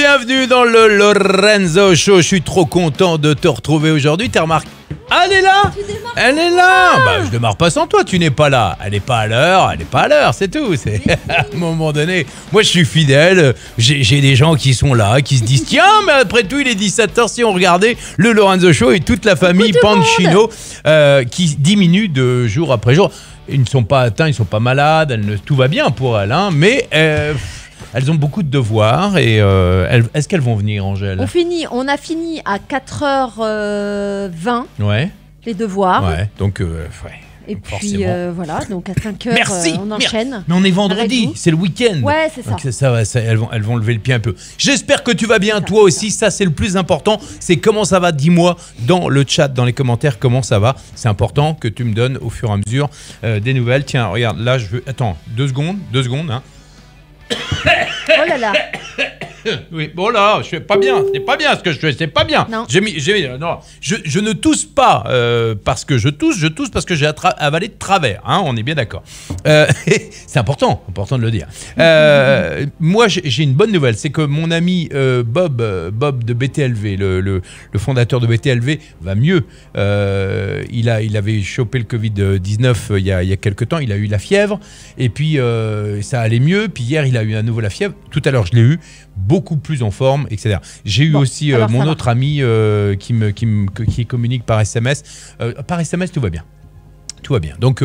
bienvenue dans le Lorenzo Show. Je suis trop content de te retrouver aujourd'hui. T'as remarqué? Ah, elle est là. Elle est là. Bah, je démarre pas sans toi, tu n'es pas là. Elle n'est pas à l'heure, elle n'est pas à l'heure, c'est tout. C'est à un moment donné, moi je suis fidèle. J'ai des gens qui sont là, qui se disent tiens, mais après tout, il est 17h si on regardait le Lorenzo Show et toute la famille Pancino qui diminue de jour après jour. Ils ne sont pas atteints, ils ne sont pas malades, tout va bien pour elles, hein, mais elles ont beaucoup de devoirs et est-ce qu'elles vont venir, Angèle? On a fini à 4h20 les devoirs. Ouais, donc et donc puis voilà, donc à 5h on enchaîne. Mais on est vendredi, c'est le week-end. Ouais, c'est ça. Donc elles vont lever le pied un peu. J'espère que tu vas bien, toi aussi, ça c'est le plus important. C'est comment ça va, dis-moi dans le chat, dans les commentaires, comment ça va. C'est important que tu me donnes au fur et à mesure des nouvelles. Tiens, regarde, là je veux... Attends, 2 secondes, hein. Oh là là. Oui, bon là, je fais pas bien, c'est pas bien ce que je fais, c'est pas bien. Non. Non, je ne tousse pas parce que je tousse parce que j'ai avalé de travers, hein, on est bien d'accord. C'est important de le dire. Moi, j'ai une bonne nouvelle, c'est que mon ami Bob de BTLV, le fondateur de BTLV, va mieux. Il avait chopé le Covid-19 il y a quelques temps, il a eu la fièvre, et puis ça allait mieux, puis hier il a eu à nouveau la fièvre, tout à l'heure je l'ai eu, beaucoup plus en forme, etc. J'ai eu aussi mon autre ami qui communique par SMS. Par SMS, tout va bien. Tout va bien. Donc,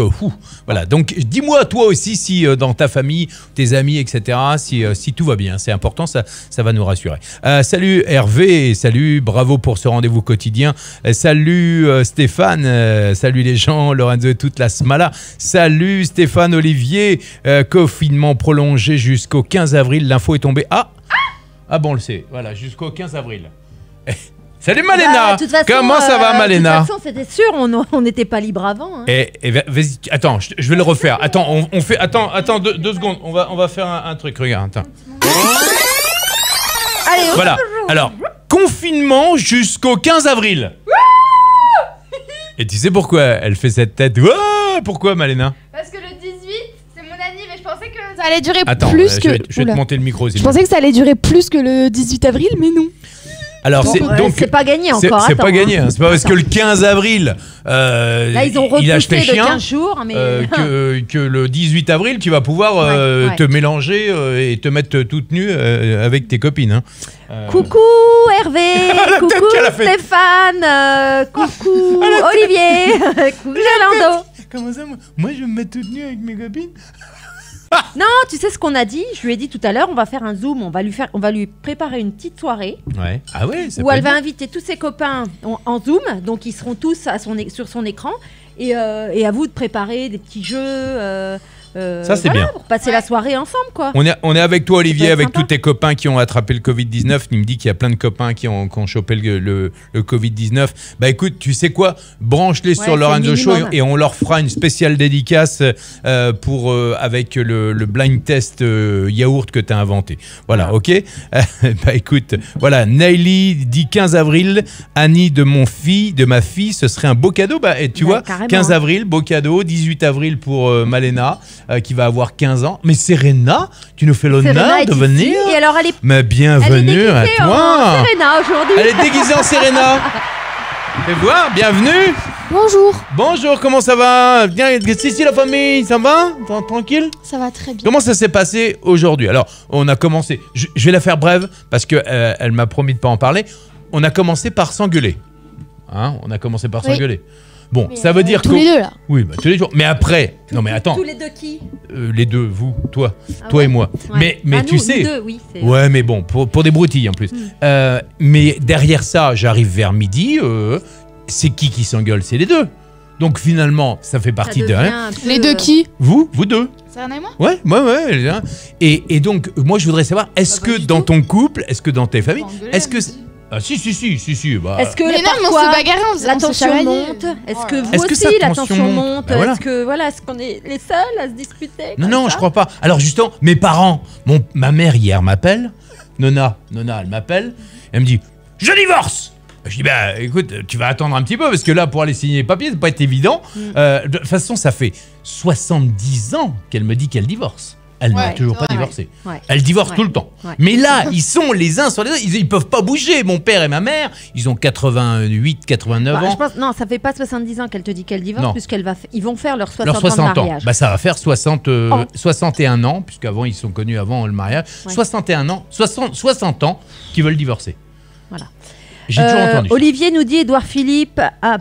voilà. Donc, dis-moi toi aussi si dans ta famille, tes amis, etc., si tout va bien. C'est important, ça va nous rassurer. Salut Hervé, salut, bravo pour ce rendez-vous quotidien. Salut Stéphane, salut les gens, Lorenzo et toute la smala. Salut Stéphane Olivier, confinement prolongé jusqu'au 15 avril. L'info est tombée. Ah bon, on le sait. Voilà, jusqu'au 15 avril. Salut Malena, comment ça va Malena? De toute façon, c'était sûr, on n'était pas libre avant. Hein. Vas-y, attends, je vais le refaire. Attends, on fait, attends, deux secondes. On va faire un truc. Regarde, attends. Allez, voilà. Alors, confinement jusqu'au 15 avril. Et tu sais pourquoi elle fait cette tête? Pourquoi Malena? Parce que le 18, c'est mon anniv et je pensais que ça allait durer Attends, plus que... je vais te monter le micro. Je pensais que ça allait durer plus que le 18 avril, mais non. Alors, c'est pas gagné encore. C'est pas gagné. Hein. C'est pas parce que le 15 avril, là, ils ont repoussé de 15 jours, mais... que le 18 avril, tu vas pouvoir te mélanger et te mettre toute nue avec tes copines. Hein. Coucou Hervé, coucou Stéphane, coucou Olivier, coucou Jolando. Comment ça, moi je vais me mettre toute nue avec mes copines? Non, tu sais ce qu'on a dit? Je lui ai dit tout à l'heure, on va faire un zoom, on va lui préparer une petite soirée. Ouais. Ah ouais. Où elle va inviter tous ses copains en zoom, donc ils seront tous sur son écran, et à vous de préparer des petits jeux. Ça c'est bien. Pour passer la soirée ensemble, quoi. On est avec toi Olivier, avec sympa. tous tes copains qui ont attrapé le Covid-19. Il me dit qu'il y a plein de copains qui ont chopé le Covid-19. Bah écoute, tu sais quoi? Branche-les sur Lorenzo Show et on leur fera une spéciale dédicace avec le blind test yaourt que tu as inventé. Voilà, ok. Bah écoute, voilà, Naili dit 15 avril, Annie de ma fille, ce serait un beau cadeau. Bah, et tu vois, carrément. 15 avril, beau cadeau, 18 avril pour Malena. Qui va avoir 15 ans. Mais Serena, tu nous fais l'honneur de venir. Et alors, mais bienvenue à toi. Serena aujourd'hui. Elle est déguisée en Serena. Fais voir, bienvenue. Bonjour. Bonjour, comment ça va? Bien, c'est ici la famille, ça va? Tranquille? Ça va très bien. Comment ça s'est passé aujourd'hui? Alors, on a commencé, je vais la faire brève parce qu'elle m'a promis de ne pas en parler. On a commencé par s'engueuler. Hein, on a commencé par s'engueuler. Bon, ça veut dire que... Tous les deux, là. Oui, bah, tous les jours. Mais après... Non, mais attends. Tous les deux qui? Les deux, vous, toi et moi. Ouais. Mais tu sais... Nous deux, oui, ouais, mais bon, pour des broutilles en plus. Mais derrière ça, j'arrive vers midi, c'est qui s'engueule? C'est les deux. Donc finalement, ça fait partie de... Hein. Les deux qui? Vous deux. Serena et moi? Ouais. Et donc, moi, je voudrais savoir, est-ce que dans ton couple, est-ce que dans tes familles, est-ce que... Ah si. Bah... Est-ce que parfois la tension monte? Est-ce que vous aussi la tension monte? Bah, voilà. Est-ce qu'on est les seuls à se disputer? Non, je crois pas. Alors justement, mes parents, ma mère hier m'appelle, Nona, elle m'appelle, elle me dit « Je divorce !» Je dis bah écoute, tu vas attendre un petit peu parce que là pour aller signer les papiers, ça va pas être évident. De toute façon, ça fait 70 ans qu'elle me dit qu'elle divorce. Elle n'a Ouais, toujours pas ouais. divorcé. Ouais. Elle divorce Ouais. tout le temps. Ouais. Mais là, ils sont les uns sur les autres. Ils peuvent pas bouger. Mon père et ma mère, ils ont 88, 89 Bah, ans. je pense, non, ça fait pas 70 ans qu'elle te dit qu'elle divorce, Non. puisqu'ils vont faire leurs 60, Leurs 60 ans de ans. mariage. Bah, ça va faire 61 ans, puisqu'avant, ils sont connus avant le mariage. Ouais. 61 ans, 60 ans qui veulent divorcer. Voilà. J'ai toujours entendu. Olivier nous dit Édouard Philippe a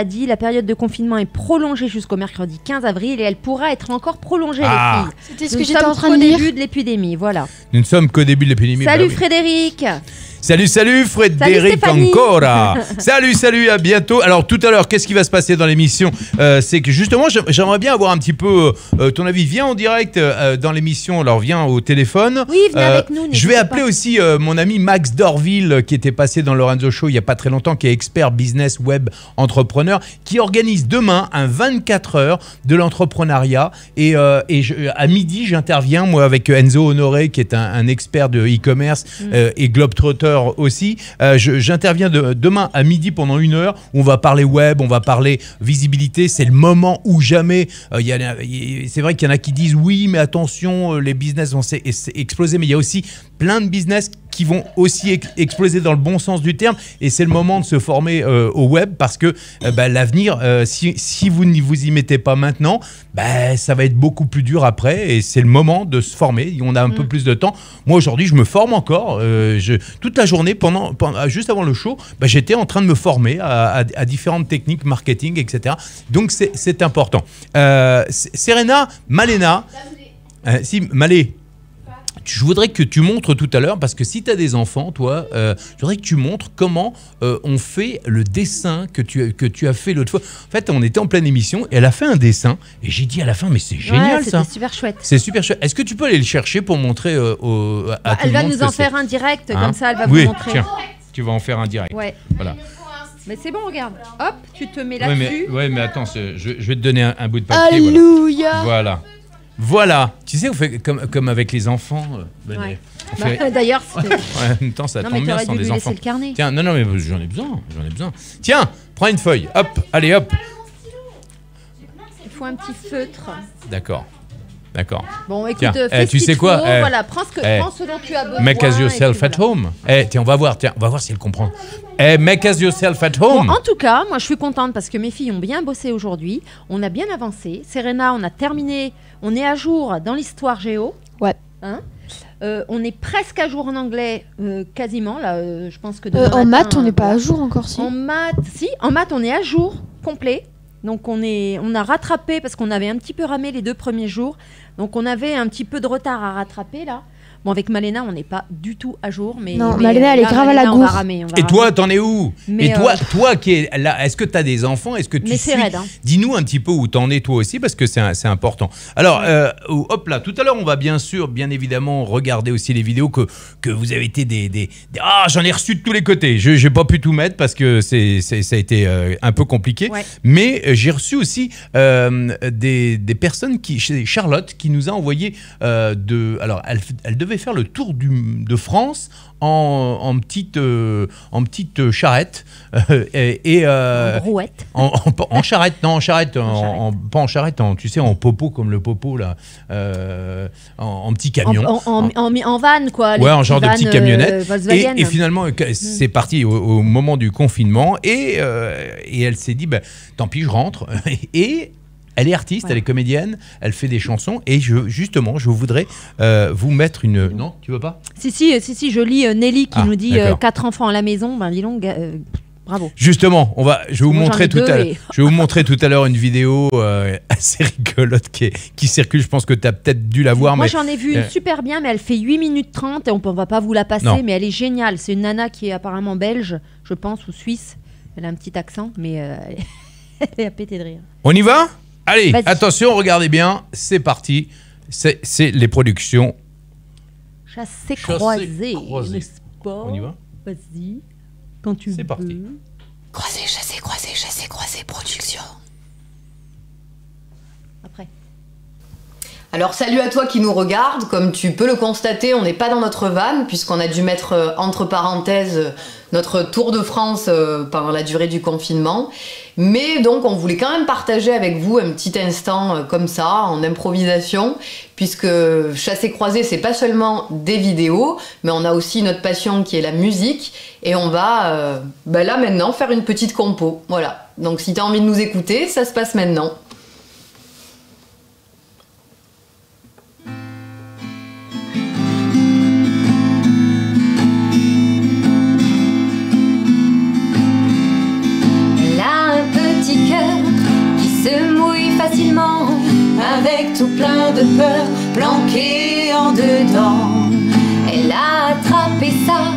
dit la période de confinement est prolongée jusqu'au mercredi 15 avril et elle pourra être encore prolongée, Ah. les filles. C'était ce Nous que j'étais sommes en train qu'au de lire. début de l'épidémie, voilà. Nous ne sommes qu'au début de l'épidémie. Salut bah oui. Frédéric. Salut Frédéric Stéphanie. Ancora. Salut, à bientôt. Alors tout à l'heure, qu'est-ce qui va se passer dans l'émission? C'est que justement, j'aimerais bien avoir un petit peu ton avis. Viens en direct dans l'émission, alors viens au téléphone. Oui, venez avec nous, Je n'hésitez vais appeler pas. aussi mon ami Max Dorville qui était passé dans Lorenzo Show il n'y a pas très longtemps, qui est expert business web entrepreneur, qui organise demain un 24 heures de l'entrepreneuriat. Et à midi, j'interviens moi avec Enzo Honoré qui est un expert de e-commerce et globetrotter aussi. J'interviens demain à midi pendant 1 heure où on va parler web, on va parler visibilité. C'est le moment où jamais. C'est vrai qu'il y en a qui disent oui, mais attention, les business vont exploser. Mais il y a aussi plein de business qui vont aussi exploser dans le bon sens du terme. Et c'est le moment de se former au web parce que l'avenir, si vous ne vous y mettez pas maintenant, ça va être beaucoup plus dur après. Et c'est le moment de se former. On a un peu plus de temps. Moi, aujourd'hui, je me forme encore. Toute la journée, juste avant le show, j'étais en train de me former à différentes techniques marketing, etc. Donc, c'est important. Serena, Malena, Malé, je voudrais que tu montres tout à l'heure, parce que si tu as des enfants, toi, je voudrais que tu montres comment on fait le dessin que tu as fait l'autre fois. En fait, on était en pleine émission et elle a fait un dessin et j'ai dit à la fin, mais c'est génial ça. C'était super chouette. C'est super chouette. Est-ce que tu peux aller le chercher pour montrer à tout le Elle va monde nous ce en que c'est, faire un direct, hein? comme ça elle va Oui, vous montrer. tiens, tu vas en faire un direct. Ouais. Voilà. Mais c'est bon, regarde. Hop, tu te mets Ouais, là-dessus. mais attends, je vais te donner un bout de papier. Voilà. Alléluia. Voilà. Tu sais, on fait comme avec les enfants. Ouais. On fait- D'ailleurs, c'était- Ouais, en même temps, ça non tombe mais bien t'aurais sans dû lui des laisser enfants. le carnet. Tiens, non, mais j'en ai besoin. Tiens, prends une feuille. Hop, allez, hop. Il faut un petit feutre. D'accord. Bon, écoute, Tiens, fais ce tu qu'il sais te quoi, faut, voilà, prends ce dont tu as besoin. Make as et yourself puis at voilà. home. Tiens, on va voir si elle comprend. Make as yourself at home. Bon, en tout cas, moi je suis contente parce que mes filles ont bien bossé aujourd'hui. On a bien avancé. Serena, on a terminé. On est à jour dans l'histoire géo. Ouais. Hein on est presque à jour en anglais, quasiment. Là, je pense que En demain maths, matin, on n'est pas à jour encore, si. En maths, si. En maths, on est à jour complet. Donc on a rattrapé parce qu'on avait un petit peu ramé les 2 premiers jours. Donc on avait un petit peu de retard à rattraper là. Bon, avec Malena, on n'est pas du tout à jour. Non, Malena, elle est grave à la Malena, on va gourre. ramer, on va Et toi, ramer. t'en es où? Mais, Et toi qui es là, est-ce que tu as des enfants? Est-ce que tu Mais c'est suis? raide, hein. Dis-nous un petit peu où t'en es toi aussi, parce que c'est important. Alors, hop là, tout à l'heure, on va bien évidemment, regarder aussi les vidéos que vous avez été Ah, j'en ai reçu de tous les côtés. Je n'ai pas pu tout mettre parce que ça a été un peu compliqué. Ouais. Mais j'ai reçu aussi des personnes Charlotte, qui nous a envoyé alors, elle devait faire le tour de France en petite charrette En brouette. en charrette, pas en charrette, tu sais, en popo comme le popo là, en petit camion. En van, quoi. Ouais, en genre de petite camionnette. Volkswagen. Et finalement, c'est parti au moment du confinement et elle s'est dit, tant pis, je rentre. Et elle est artiste, Ouais. elle est comédienne, elle fait des chansons et je voudrais vous mettre une... Non, tu veux pas? Si, je lis Nelly qui nous dit d'accord. 4 enfants à la maison. Ben dis donc, bravo. Justement, je vais vous Moi, j'en montrer ai 2 et- je vais vous montrer tout à l'heure une vidéo assez rigolote qui circule. Je pense que tu as peut-être dû la voir. Moi, mais j'en ai vu une super bien, mais elle fait 8 minutes 30 et on va pas vous la passer, Non. mais elle est géniale. C'est une nana qui est apparemment belge, je pense, ou suisse. Elle a un petit accent, mais elle est à péter de rire. On y va? Allez, Vas-y. attention, regardez bien, c'est parti. C'est les productions. Chassé Chassé croisé, croisé. n'est-ce pas? On y va? Vas-y, quand tu veux. C'est parti. Croisé, chassé, production. Après. Alors salut à toi qui nous regarde, comme tu peux le constater, on n'est pas dans notre van puisqu'on a dû mettre entre parenthèses notre tour de France pendant la durée du confinement. Mais donc on voulait quand même partager avec vous un petit instant comme ça, en improvisation, puisque Chassé Croisé c'est pas seulement des vidéos, mais on a aussi notre passion qui est la musique, et on va là maintenant faire une petite compo. Voilà, donc si tu as envie de nous écouter, ça se passe maintenant. Se mouille facilement, avec tout plein de peur planqué en dedans. Elle a attrapé ça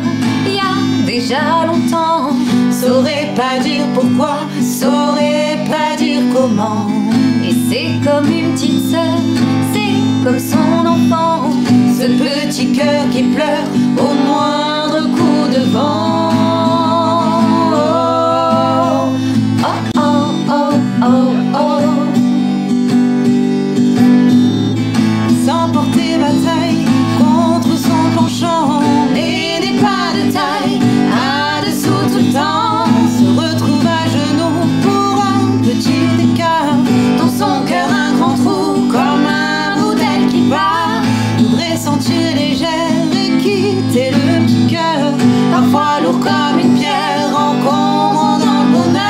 il y a déjà longtemps. Saurait pas dire pourquoi, saurait pas dire comment. Et c'est comme une petite sœur, c'est comme son enfant. Ce petit cœur qui pleure au moindre coup de vent. Sans porter bataille contre son penchant, et des pas de taille à dessous tout le temps, se retrouve à genoux pour un petit écart. Dans son cœur un grand trou comme un bout d'aile qui part. Voudrait sentir légère et quitter le petit cœur, parfois lourd comme une pierre encombrant dans le bonheur.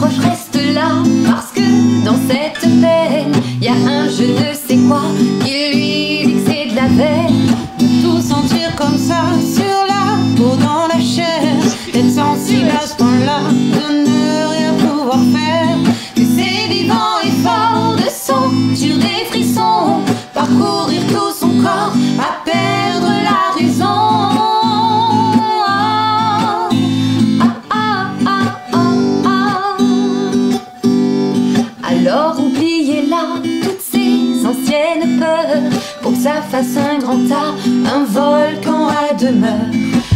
Reste là parce que dans cette peine y a un je ne sais quoi qui lui dit que c'est de la veine. De tout sentir comme ça sur la peau, dans la chair, d'être sensible à ce point-là, de ne rien pouvoir faire. Que c'est vivant et fort de sentir des frissons, parcourir tout son corps, à perdre la raison. Alors oubliez-la, toutes ces anciennes peurs, pour que ça fasse un grand tas, un volcan à demeure.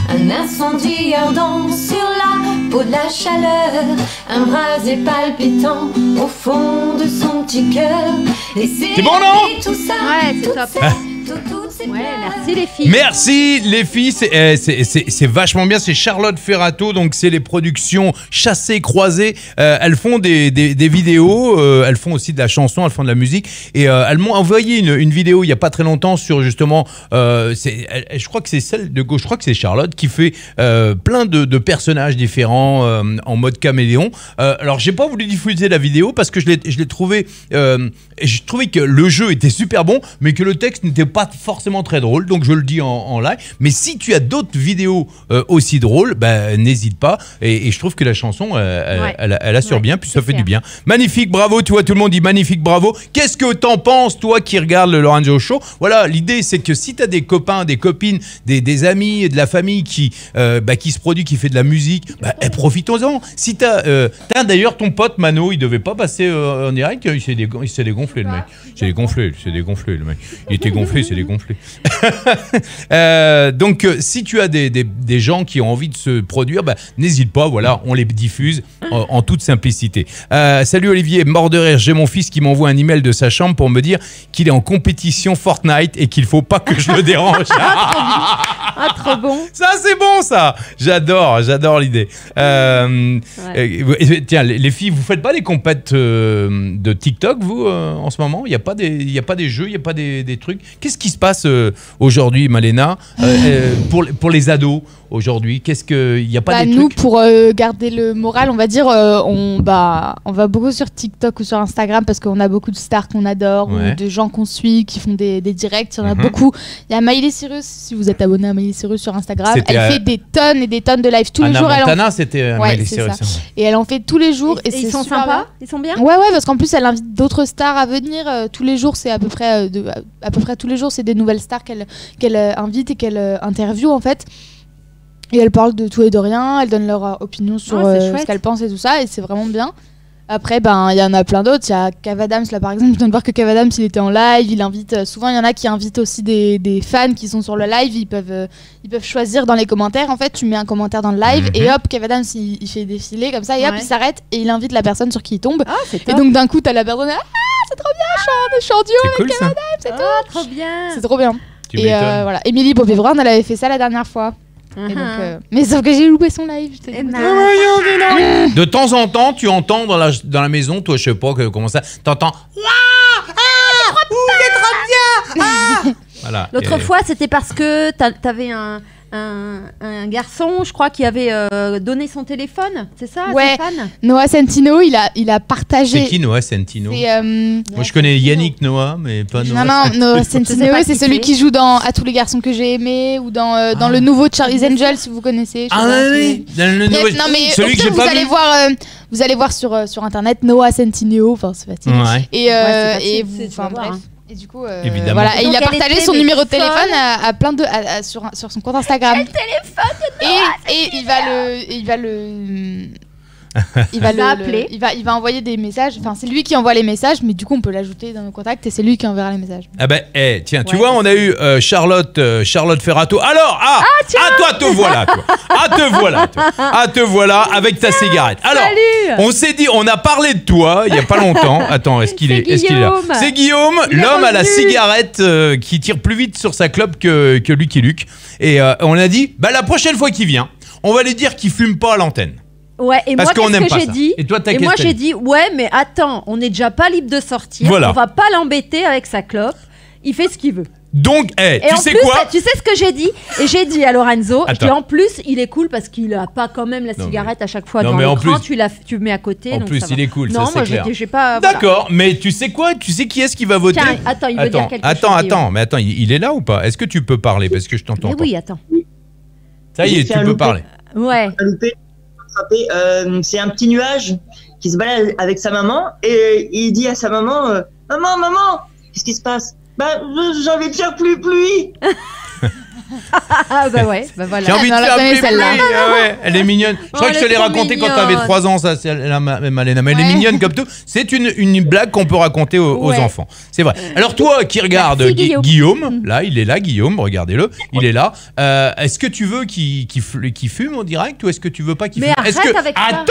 Un incendie ardent sur la peau de la chaleur, un brasier palpitant au fond de son petit cœur. C'est bon, non? Tout ça, Ouais, c'est top. Ouais, merci les filles. Merci les filles, c'est vachement bien. C'est Charlotte Ferrato, donc c'est les productions Chassé Croisé. Elles font des vidéos, elles font aussi de la chanson, elles font de la musique. Et elles m'ont envoyé une vidéo il y a pas très longtemps sur justement, je crois que c'est celle de gauche, je crois que c'est Charlotte qui fait plein de personnages différents en mode caméléon. Alors j'ai pas voulu diffuser la vidéo parce que je l'ai trouvé, je trouvais que le jeu était super bon, mais que le texte n'était pas forcément très drôle, donc je le dis en live. Mais si tu as d'autres vidéos aussi drôles, n'hésite pas. Et je trouve que la chanson, elle assure bien, puis ça fait du bien. Magnifique, bravo, tu vois, tout le monde dit magnifique, bravo. Qu'est-ce que t'en penses, toi qui regardes le Lorenzo Show? Voilà, l'idée c'est que si t'as des copains, des copines, des amis, de la famille qui se produit, qui fait de la musique, profitons-en. Si t'as d'ailleurs ton pote Mano, il devait pas passer en direct, il s'est dégonflé le mec. Il s'est dégonflé le mec. Il était gonflé, c'est dégonflé. Donc si tu as des gens qui ont envie de se produire, n'hésite pas, voilà, on les diffuse en toute simplicité. Salut Olivier, mort de rire, j'ai mon fils qui m'envoie un email de sa chambre pour me dire qu'il est en compétition Fortnite et qu'il faut pas que je le dérange. Ah, trop bon. Ça c'est bon ça. J'adore l'idée. Tiens, les filles, vous faites pas des compètes de TikTok vous en ce moment? Il y a pas des jeux, il y a pas des trucs. Qu'est-ce qui se passe aujourd'hui, Malena, pour les ados aujourd'hui? Qu'est-ce que il y a pas des nous, trucs? pour garder le moral, on va dire, on va beaucoup sur TikTok ou sur Instagram parce qu'on a beaucoup de stars qu'on adore, ou de gens qu'on suit qui font des directs. Il y en a beaucoup. Il y a Miley Cyrus, si vous êtes abonné à Miley Cyrus sur Instagram, elle fait des tonnes et des tonnes de live tous les jours. Montana, c'était Miley Cyrus. Et elle en fait tous les jours. Et ils sont sympas, ils sont bien. Ouais, parce qu'en plus elle invite d'autres stars à venir tous les jours. C'est à peu près tous les jours, c'est des nouvelles stars qu'elle invite et qu'elle interviewe en fait. Et elle parle de tout et de rien, elles donnent leur opinion sur ce qu'elles pensent et tout ça, et c'est vraiment bien. Après, il y en a plein d'autres. Il y a Kev Adams, là par exemple. Je viens de voir que Kev Adams, il était en live. Il invite. Souvent, il y en a qui invitent aussi des fans qui sont sur le live. Ils peuvent choisir dans les commentaires. En fait, tu mets un commentaire dans le live et hop, Kev Adams, il fait défiler comme ça. Et hop, il s'arrête et il invite la personne sur qui il tombe. Ah, c'est top. Et donc, d'un coup, t'as la personne. Ah, c'est trop bien, je suis en duo avec Kev Adams, c'est Ah, tout. trop bien. C'est trop bien. Tu Et m'étonnes. voilà. Émilie Bobet-Brown, elle avait fait ça la dernière fois. Et donc, mais sauf que j'ai loupé son live. Je t'ai dit. De temps en temps, tu entends dans la maison, toi, je sais pas comment ça, t'entends. Voilà. L'autre fois, c'était parce que t'avais un garçon, je crois, qui avait donné son téléphone, c'est ça, Ouais. Stéphane Noah Centino, il a partagé. C'est qui Noah Centino? C'est, Moi, je connais Yannick Noah, mais pas Noah. Non, Noah Centino, pas c'est qui celui c'est. qui joue dans À tous les garçons que j'ai aimés ou dans le nouveau Charlie's Angels, si vous connaissez. je sais Ah pas, oui, si- dans le Bref, nouveau- non, mais celui au que pire, j'ai pas vu. vous allez voir sur internet Noah Centino, enfin c'est facile. Ouais. Et, c'est facile, et tu enfin vas voir, bref. hein. Et du coup, Évidemment. voilà, et Donc, il a elle partagé était son numéro de folle. téléphone sur son compte Instagram. Et il va appeler. il va envoyer des messages. Enfin, c'est lui qui envoie les messages, mais du coup, on peut l'ajouter dans nos contacts et c'est lui qui enverra les messages. Ah ben, tiens, tu Ouais, vois, on a eu Charlotte Ferrato. Alors, toi, te voilà, toi. Te voilà avec ta cigarette. Alors, Salut. on s'est dit, on a parlé de toi il y a pas longtemps. Attends, est-ce qu'il est là? Guillaume. C'est Guillaume, Il est l'homme à la revenu. cigarette qui tire plus vite sur sa clope que Lucky Luke. Et on a dit, la prochaine fois qu'il vient, on va lui dire qu'il fume pas à l'antenne. Ouais, et Parce moi, qu'on qu'est-ce n'aime que pas j'ai ça. dit Et toi, t'as Et qu'est-ce moi, que j'ai t'as dit, ouais, mais attends, on n'est déjà pas libre de sortir. Voilà. On va pas l'embêter avec sa clope. Il fait ce qu'il veut. Donc, Et tu en sais plus, quoi? tu sais ce que j'ai dit? Et j'ai dit à Lorenzo, Attends. et en plus, il est cool parce qu'il a pas quand même la Non, cigarette à chaque fois Non, dans mais en l'écran. plus- Tu mets à côté. En donc plus, ça va. il est cool, Non, ça moi, c'est clair. j'ai pas. voilà. D'accord, mais tu sais quoi? Tu sais qui est-ce qui va voter? Tiens, attends, il veut dire quelque chose. Attends, mais attends, il est là ou pas? Est-ce que tu peux parler? Parce que je t'entends Mais pas. oui, attends. Ça y est, tu peux parler. Ouais. C'est un petit nuage qui se balade avec sa maman et il dit à sa maman maman, qu'est-ce qui se passe? J'ai envie de faire pluie. Ah bah ouais, bah voilà. J'ai envie de non, faire la plus celle-là. Ah ouais, elle est mignonne. Je crois que je te elle l'ai est trop raconté quand t'avais mignonne. 3 ans, ça, c'est Malena. Mais elle est Ouais. mignonne comme tout. C'est une blague qu'on peut raconter aux Ouais. enfants. C'est vrai. Alors toi qui regardes Merci, Guillaume. Guillaume, là, il est là, Guillaume, regardez-le, il est là. Est-ce que tu veux qu'il fume en direct ou est-ce que tu veux pas qu'il Mais fume? Est-ce arrête que... avec ça. Attends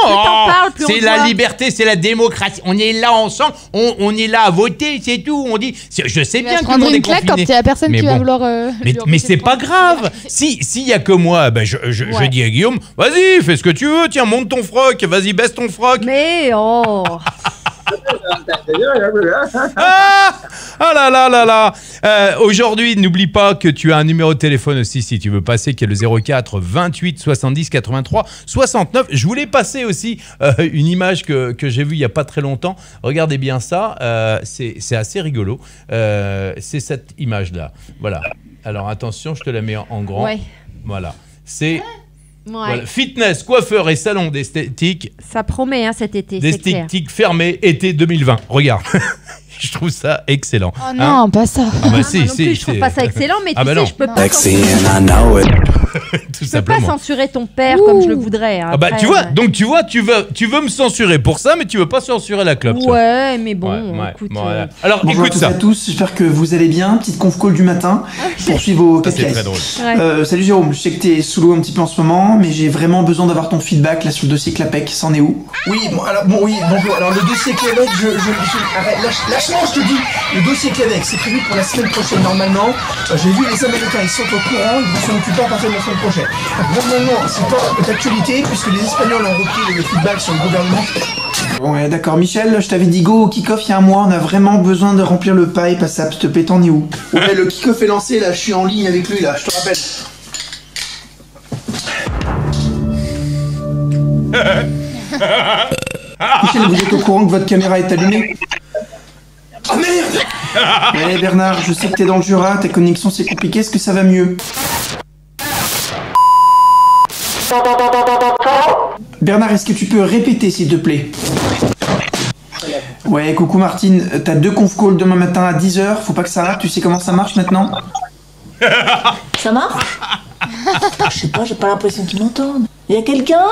Plus t'en parles, plus on c'est te la voit. liberté, c'est la démocratie. On est là ensemble, on est là à voter, c'est tout. On dit, je sais Il va bien se que tout le prendre monde est une claque quand confiné. il y a personne Mais qui bon. va vouloir. Mais lui empêcher c'est de pas prendre. grave. S'il y a que moi, je Ouais. dis à Guillaume, vas-y, fais ce que tu veux, tiens, monte ton froc, vas-y, baisse ton froc. Mais oh. Ah là là là là. Aujourd'hui, n'oublie pas que tu as un numéro de téléphone aussi si tu veux passer, qui est le 04 28 70 83 69. Je voulais passer aussi une image que j'ai vue il y a pas très longtemps. Regardez bien ça, c'est assez rigolo. C'est cette image-là. Voilà. Alors attention, je te la mets en grand. Ouais. Voilà. C'est Ouais. voilà. Fitness, coiffeur et salon d'esthétique. Ça promet, hein, cet été, c'est clair. D'esthétique fermé été 2020. Regarde. Je trouve ça excellent. Oh non, pas ça. Ah bah Moi si, non si, plus, je trouve pas ça excellent, mais Ah tu bah sais, non. je peux pas, tout je peux pas simplement. censurer ton père comme je le voudrais. hein. Ah bah Après, tu vois, donc tu veux me censurer pour ça, mais tu veux pas censurer la clope. toi. Ouais, mais bon, Ouais, écoute. bon, voilà. Alors Bonjour à écoute toutes et ça. à tous, j'espère que vous allez bien. Petite conf call du matin pour suivre vos Ça c'est KPIs. très drôle. Ouais. Salut Jérôme, je sais que t'es sous l'eau un petit peu en ce moment, mais j'ai vraiment besoin d'avoir ton feedback là sur le dossier Clapec, c'en est où? Oui, bonjour. Alors le dossier Clapec, arrête, lâche-moi, je te dis. Le dossier Clapec, c'est prévu pour la semaine prochaine normalement. J'ai vu les Américains, ils sont au courant, ils vont s'en occuper à partir de la semaine prochaine. Normalement, c'est pas d'actualité puisque les Espagnols ont repris le feedback sur le gouvernement. Bon, ouais, d'accord. Michel, je t'avais dit go au kick-off il y a un mois, on a vraiment besoin de remplir le pipe à SAP, s'il te plaît, t'en es où? Ouais, le kick-off est lancé, là, je suis en ligne avec lui, là, je te rappelle. Michel, vous êtes au courant que votre caméra est allumée? Oh merde! Ouais, Bernard, je sais que t'es dans le Jura, ta connexion c'est compliqué, est-ce que ça va mieux? Bernard, est-ce que tu peux répéter s'il te plaît? Ouais, coucou Martine, t'as 2 conf calls demain matin à 10h, faut pas que ça rate, tu sais comment ça marche maintenant? Ça marche? Je sais pas, j'ai pas l'impression qu'ils m'entendent. Y a quelqu'un?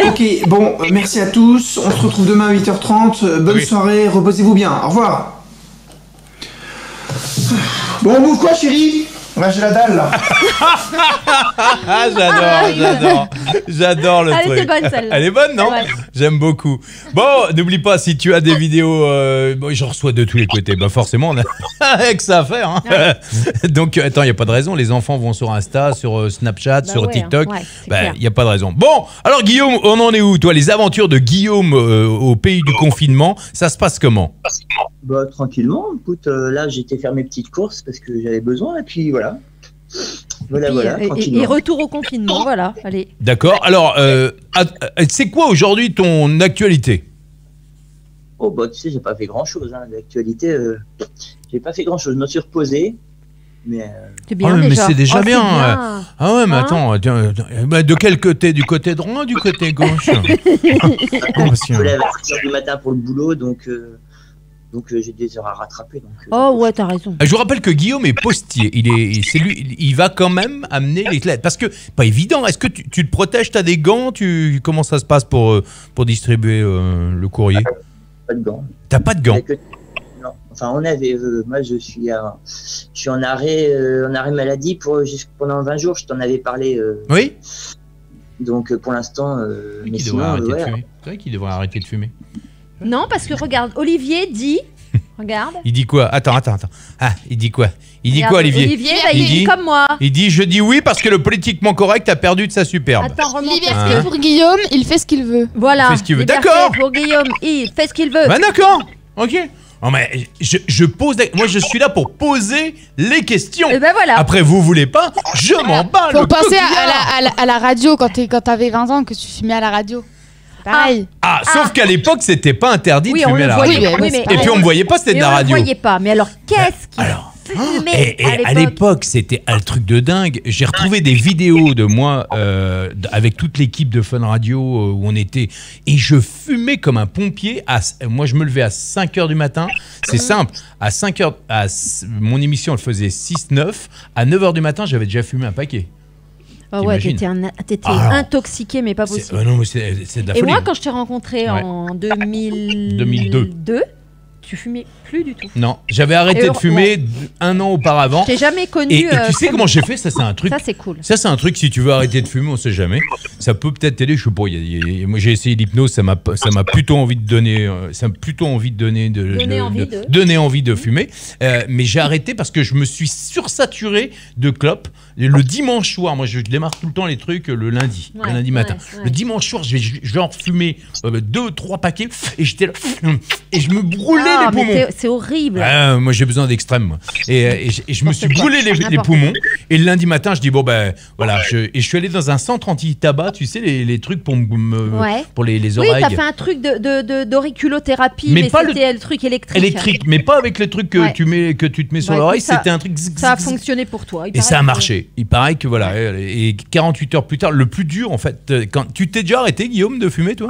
Ok, bon, merci à tous. On se retrouve demain à 8h30. Bonne soirée, reposez-vous bien. Au revoir. Bon, on move quoi, chérie? Ouais, j'ai la dalle, là. J'adore le truc. Elle était bonne, celle-là. Elle est bonne, non? Ouais. J'aime beaucoup. Bon, n'oublie pas, si tu as des vidéos, j'en reçois de tous les côtés. Bah forcément, on a avec ça à faire. Hein. Ouais. Donc, attends, il n'y a pas de raison. Les enfants vont sur Insta, sur Snapchat, sur TikTok. Il n'y a pas de raison. Bon, alors Guillaume, on en est où, toi? Les aventures de Guillaume au pays du confinement, ça se passe comment? Bah, tranquillement. Écoute, là, j'étais faire mes petites courses parce que j'avais besoin. Et puis, voilà. Voilà, tranquillement. Et retour au confinement, voilà. Allez. D'accord. Alors, c'est quoi aujourd'hui ton actualité? Oh, bah, tu sais, j'ai pas fait grand-chose. Hein. L'actualité, j'ai pas fait grand-chose. Je me suis reposé. Mais c'est bien, déjà. Mais c'est déjà bien. Bien. Ah ouais, mais attends, de quel côté? Du côté droit ou du côté gauche? Je me lève à 6h du matin pour le boulot, donc j'ai des heures à rattraper. Oh ouais, t'as raison. Je vous rappelle que Guillaume est postier. Il va quand même amener les lettres. Parce que, pas évident, est-ce que tu te protèges? T'as des gants? Comment ça se passe pour distribuer le courrier? Pas de gants. T'as pas de gants? Non. Enfin, on avait. Moi, je suis en arrêt maladie pendant 20 jours. Je t'en avais parlé. Oui. Donc, pour l'instant. Mais sinon, c'est vrai qu'il devrait arrêter de fumer. Non, parce que regarde, Olivier dit. Regarde. Il dit quoi? Attends. Ah, il dit quoi? Regarde, Olivier? Olivier, il dit comme moi. Il dit je dis oui parce que le politiquement correct a perdu de sa superbe. Attends, liberté pour Guillaume, il fait ce qu'il veut. Voilà. Il fait ce qu'il veut. D'accord. Pour Guillaume, il fait ce qu'il veut. Bah d'accord. Ok. Non mais je pose. Moi je suis là pour poser les questions. Et ben voilà. Après vous voulez pas, je m'en bats. Faut penser à la radio quand t'avais 20 ans que tu fumais à la radio. Pareil. Sauf qu'à l'époque, c'était pas interdit de fumer à la radio. Et puis on me voyait pas, c'était de la radio. On me voyait pas. Mais alors, qu'est-ce qu'il fumait à l'époque, c'était un truc de dingue. J'ai retrouvé des vidéos de moi avec toute l'équipe de Fun Radio où on était. Et je fumais comme un pompier. Moi, je me levais à 5h du matin. C'est simple. À 5h, mon émission, elle faisait 6-9. À 9h du matin, j'avais déjà fumé un paquet. Oh ouais, t'étais intoxiqué, mais pas possible. Non, mais c'est de la folie. Et moi, quand je t'ai rencontré en 2002, tu fumais plus du tout. Non, j'avais arrêté de fumer un an auparavant. Je t'ai jamais connu. Et tu sais comment j'ai fait? Ça, c'est un truc. Ça, c'est cool. Ça, c'est un truc, si tu veux arrêter de fumer, on sait jamais. Ça peut peut-être t'aider, je sais pas. Moi, j'ai essayé l'hypnose, ça m'a plutôt envie de donner. Donner envie de fumer. Mais j'ai arrêté parce que je me suis sursaturé de clopes. Le dimanche soir, moi je démarre tout le temps les trucs le lundi matin. Le dimanche soir, je vais en fumer 2-3 paquets et j'étais là et je me brûlais les poumons. C'est horrible. Moi j'ai besoin d'extrême moi. Et je me suis brûlé les poumons et le lundi matin je dis bon ben voilà je suis allé dans un centre anti-tabac, tu sais les trucs pour les oreilles. Oui, t'as fait un truc d'auriculothérapie, mais c'était le truc électrique. Mais pas avec le truc que tu te mets sur l'oreille, c'était un truc. Ça a fonctionné pour toi. Et ça a marché. Il paraît que voilà, et 48 heures plus tard, le plus dur en fait, quand tu t'es déjà arrêté Guillaume de fumer toi?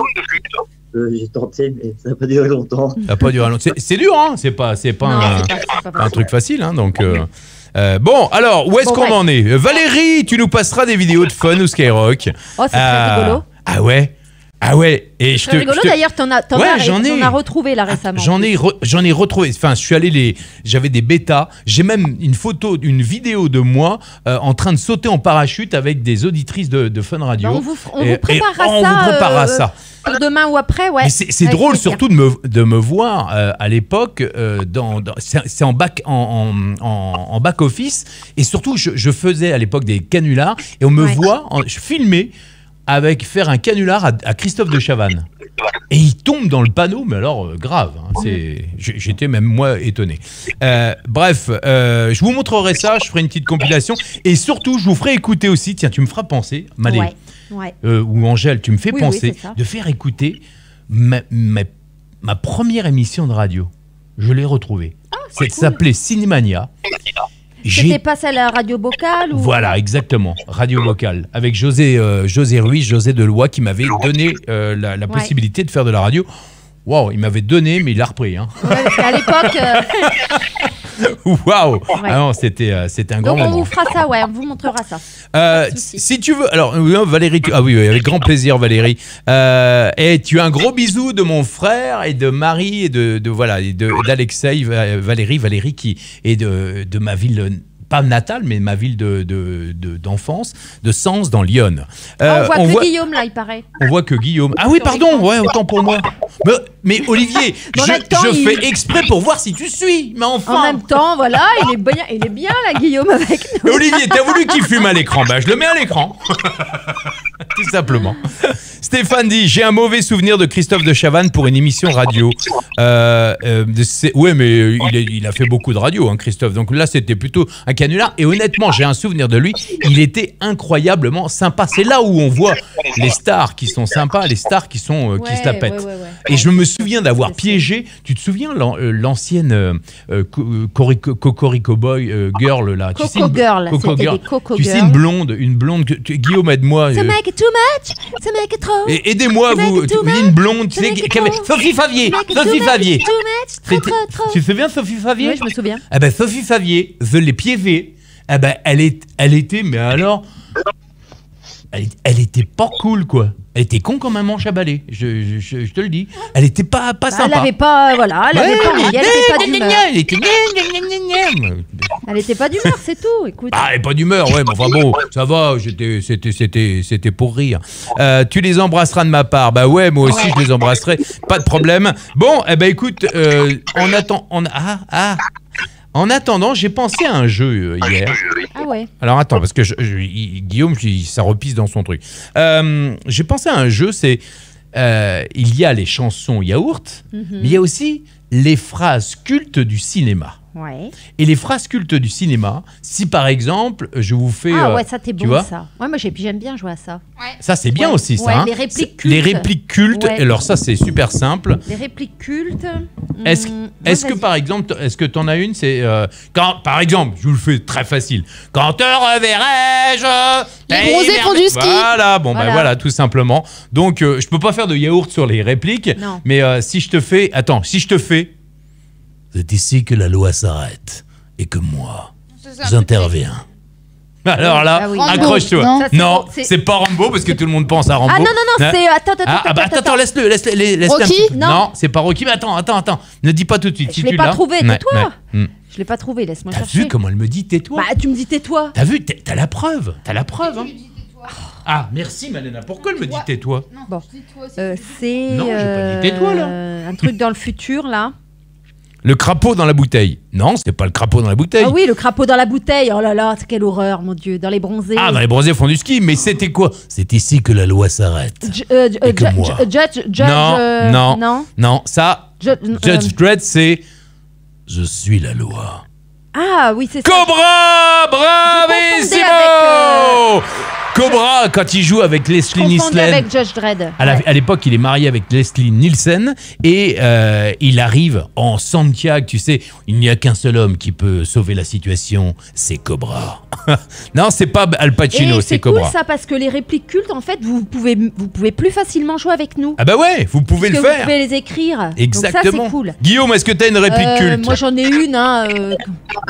J'ai tenté mais ça n'a pas duré longtemps. Ça n'a pas duré longtemps. C'est dur hein, c'est pas un truc facile hein, donc bon alors où est-ce qu'on en est? Valérie, tu nous passeras des vidéos de Fun ou Skyrock. Oh c'est très rigolo. Ah ouais, et c'est rigolo d'ailleurs, t'en as retrouvé là récemment. J'en ai retrouvé. Enfin, j'avais des bêtas. J'ai même une vidéo de moi en train de sauter en parachute avec des auditrices de Fun Radio. On vous préparera ça. Pour demain ou après, ouais. Mais c'est drôle surtout de me voir à l'époque c'est en back office et surtout je faisais à l'époque des canulars et on me voit, je filmais faire un canular à Christophe de Chavannes. Et il tombe dans le panneau, mais alors grave. Hein, j'étais même moi étonné. Bref, je vous montrerai ça, je ferai une petite compilation. Et surtout, je vous ferai écouter aussi, tiens, tu me feras penser, Malé, ou Angèle, tu me fais penser de faire écouter ma première émission de radio. Je l'ai retrouvée. Ça s'appelait Cinémania. C'était pas ça la radio vocale ou... Voilà, exactement, radio vocale. Avec José Ruiz, José Deloy, qui m'avait donné la possibilité de faire de la radio. Waouh, il m'avait donné, mais il l'a repris. Hein. Ouais, à l'époque... Waouh. Ouais. Ah non, c'était un grand Donc on moment. vous fera ça, ouais, on vous montrera ça. Si tu veux, alors Valérie, oui, avec grand plaisir Valérie. Et tu as un gros bisou de mon frère et de Marie et d'Alexei, Valérie qui est de ma ville. Pas natale, mais ma ville d'enfance, de Sens, dans l'Yonne. On voit que Guillaume, là, il paraît. On voit que Guillaume... Ah oui, pardon, ouais, autant pour moi. Mais Olivier, je fais exprès pour voir si tu suis, mais enfin... En même temps, voilà, il est bien, là, Guillaume, avec nous. Olivier, t'as voulu qu'il fume à l'écran, bah je le mets à l'écran. Tout simplement. Stéphane dit, j'ai un mauvais souvenir de Christophe de Chavannes pour une émission radio. Ouais, mais il a fait beaucoup de radio, hein, Christophe. Donc là, c'était plutôt un canular. Et honnêtement, j'ai un souvenir de lui. Il était incroyablement sympa. C'est là où on voit les stars qui sont sympas, les stars qui se la pètent. Ouais. Et je me souviens d'avoir piégé. Tu te souviens l'ancienne Cocorico Boy girl là. Coco Girl. Tu sais, une blonde. Guillaume, aide-moi. Ce mec est too much. Ce mec est trop. Aidez-moi, vous. Une blonde. Tu sais, Sophie Favier. Sophie Favier. Tu te souviens Sophie Favier? Oui, je me souviens. Eh ben, Sophie Favier, je l'ai piégée. Eh ben, elle était, mais alors, elle était pas cool, quoi. Elle était con comme un manche à balai, je te le dis. Elle était pas sympa. Elle avait pas, voilà, elle avait pas envie, elle était pas d'humeur. Elle était Elle était pas d'humeur, c'est tout, écoute. Ah, elle est pas d'humeur, ouais, mais enfin bon, ça va, c'était pour rire. Tu les embrasseras de ma part. Bah ouais, moi aussi je les embrasserai, pas de problème. Bon, eh ben écoute, en attendant, j'ai pensé à un jeu hier. Ah ouais. Alors attends, parce que Guillaume, ça repisse dans son truc. J'ai pensé à un jeu, c'est... il y a les chansons yaourt, mais il y a aussi les phrases cultes du cinéma. Ouais. Et les phrases cultes du cinéma, si par exemple, je vous fais... Ah ouais, ça t'es bon, vois ça. Ouais, moi j'aime bien jouer à ça. Ouais. Ça c'est bien aussi, ça. Ouais, hein. les répliques cultes. Les répliques cultes, ouais. Alors ça c'est super simple. Les répliques cultes. Est-ce que par exemple, est-ce que t'en as une, c'est... quand, par exemple, je vous le fais très facile. Quand te reverrai-je... Les bronzés font du ski. Voilà, bon ben voilà, tout simplement. Donc je peux pas faire de yaourt sur les répliques, non. Mais si je te fais... Attends, si je te fais... C'est ici que la loi s'arrête et que moi, j'interviens. Alors là, accroche-toi. Non, c'est pas Rambo parce que tout le monde pense à Rambo. Ah non, c'est... Attends, laisse-le. Rocky ? Non, c'est pas Rocky, mais attends. Ne dis pas tout de suite. Je l'ai pas trouvé, tais-toi. Je l'ai pas trouvé, laisse-moi chercher. T'as vu comment elle me dit tais-toi ? Bah, tu me dis tais-toi. T'as vu, t'as la preuve. Hein. Ah, merci Malena. Pourquoi elle me dit tais-toi ? Bon, c'est... Non, j'ai pas dit tais-toi, là. Un truc dans le futur, là. Le crapaud dans la bouteille. Non, c'était pas le crapaud dans la bouteille. Ah oui, le crapaud dans la bouteille. Oh là là, quelle horreur, mon Dieu. Dans les bronzés. Ah, dans les bronzés font du ski, mais c'était quoi ? C'est ici que la loi s'arrête. Non, ça, Judge Dredd, c'est je suis la loi. Ah oui, c'est ça. Cobra, bravissimo. Cobra, quand il joue avec Leslie Nielsen. Avec Judge Dredd. À l'époque, il est marié avec Leslie Nielsen et il arrive en Santiago. Tu sais, il n'y a qu'un seul homme qui peut sauver la situation, c'est Cobra. Non, c'est pas Al Pacino, c'est Cobra. C'est cool ça parce que les répliques cultes, en fait, vous pouvez plus facilement jouer avec nous. Ah bah ouais, vous pouvez le faire. Vous pouvez les écrire. Exactement. Donc ça, c'est cool. Guillaume, est-ce que t'as une réplique culte ? Moi, j'en ai une.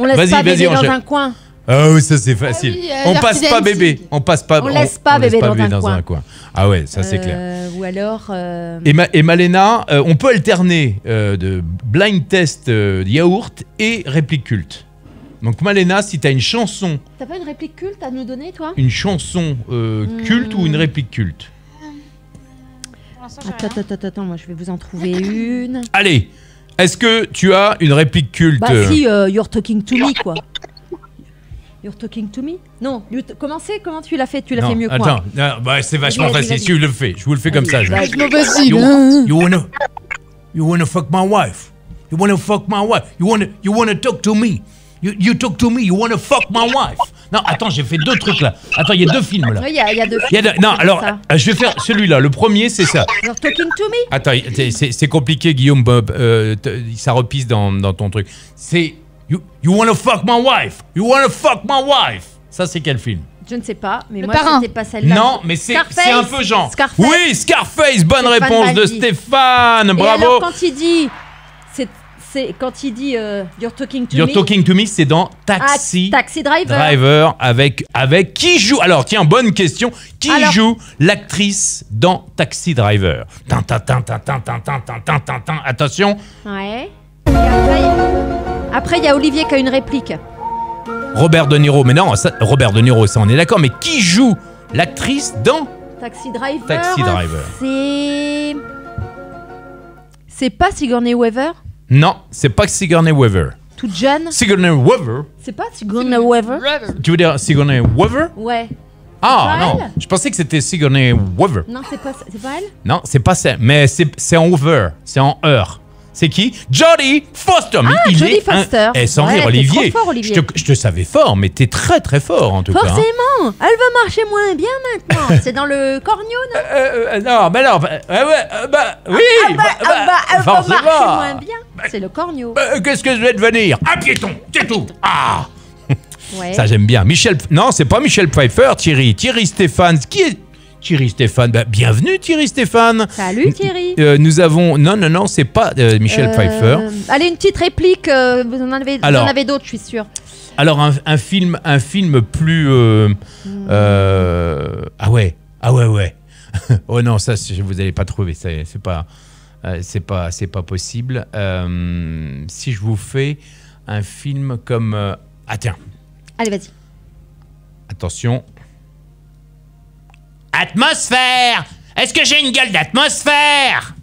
On laisse pas bébé dans un coin. Ah oui, ça c'est facile. On passe pas bébé. On laisse pas bébé dans un coin. Ah ouais, ça c'est clair. Ou alors. Et Malena, on peut alterner de blind test yaourt et réplique culte. Donc Malena, si t'as une chanson. T'as pas une réplique culte à nous donner, toi ? Une chanson culte ou une réplique culte ? Attends, moi je vais vous en trouver une. Allez, est-ce que tu as une réplique culte ? Bah si, You're Talking To Me, quoi. You're Talking To Me ? Non, comment tu l'as fait ? Tu l'as fait mieux que moi. Attends, bah, c'est vachement facile. Si je le fais, je vous le fais comme ça. You wanna fuck my wife. You wanna fuck my wife. You wanna talk to me. You talk to me. You wanna fuck my wife. Non, attends, j'ai fait deux trucs là. Attends, il y a deux films là. Oui, il y a deux films. Non, alors, je vais faire celui-là. Le premier, c'est ça. You're Talking To Me ? Attends, c'est compliqué, Guillaume. Ça repisse dans ton truc. C'est You wanna fuck my wife. You wanna fuck my wife. Ça, c'est quel film ? Je ne sais pas, mais moi, c'était pas celle-là. Non, mais c'est un peu genre. Scarface. Oui, Scarface. Bonne réponse de Stéphane. Bravo. Et alors, quand il dit c'est quand il dit You're talking to You're me. Talking to Me, c'est dans Taxi, Taxi Driver. Driver avec qui joue. Alors tiens, bonne question. Qui joue l'actrice dans Taxi Driver? Attention. Ouais. Après, il y a Olivier qui a une réplique. Robert De Niro. Mais non, Robert De Niro, ça on est d'accord. Mais qui joue l'actrice dans Taxi Driver. Taxi Driver. C'est pas Sigourney Weaver? Non, c'est pas Sigourney Weaver. Toute jeune? Sigourney Weaver. C'est pas Sigourney Weaver? Tu veux dire Sigourney Weaver? Ouais. Ah pas non, elle? je pensais que c'était Sigourney Weaver. Non, c'est pas elle? Non, c'est pas ça. Mais c'est en over, c'est en heure. C'est qui? Jodie Foster. Mais Jodie Foster. Sans rire, t'es Olivier. trop fort, Olivier. Je te savais fort, mais t'es très très fort en tout cas. Forcément, elle va marcher moins bien maintenant. C'est dans le cornio, non? Non, mais non. Oui. Elle va forcément. marcher moins bien. C'est le cornio. Qu'est-ce que je vais devenir? Un piéton, c'est tout. Ah. Ouais. Ça j'aime bien. Non, c'est pas Michel Pfeiffer, Thierry Stéphane. Qui est Thierry Stéphane? Bienvenue Thierry Stéphane. Salut Thierry. Nous avons... Non, c'est pas Michel Pfeiffer. Allez, une petite réplique. Vous en avez d'autres, je suis sûre. Alors, un film plus... Ah ouais. Oh non, ça, vous n'allez pas trouver. C'est pas possible. Si je vous fais un film comme... Ah tiens. Allez, vas-y. Attention. Atmosphère! Est-ce que j'ai une gueule d'atmosphère?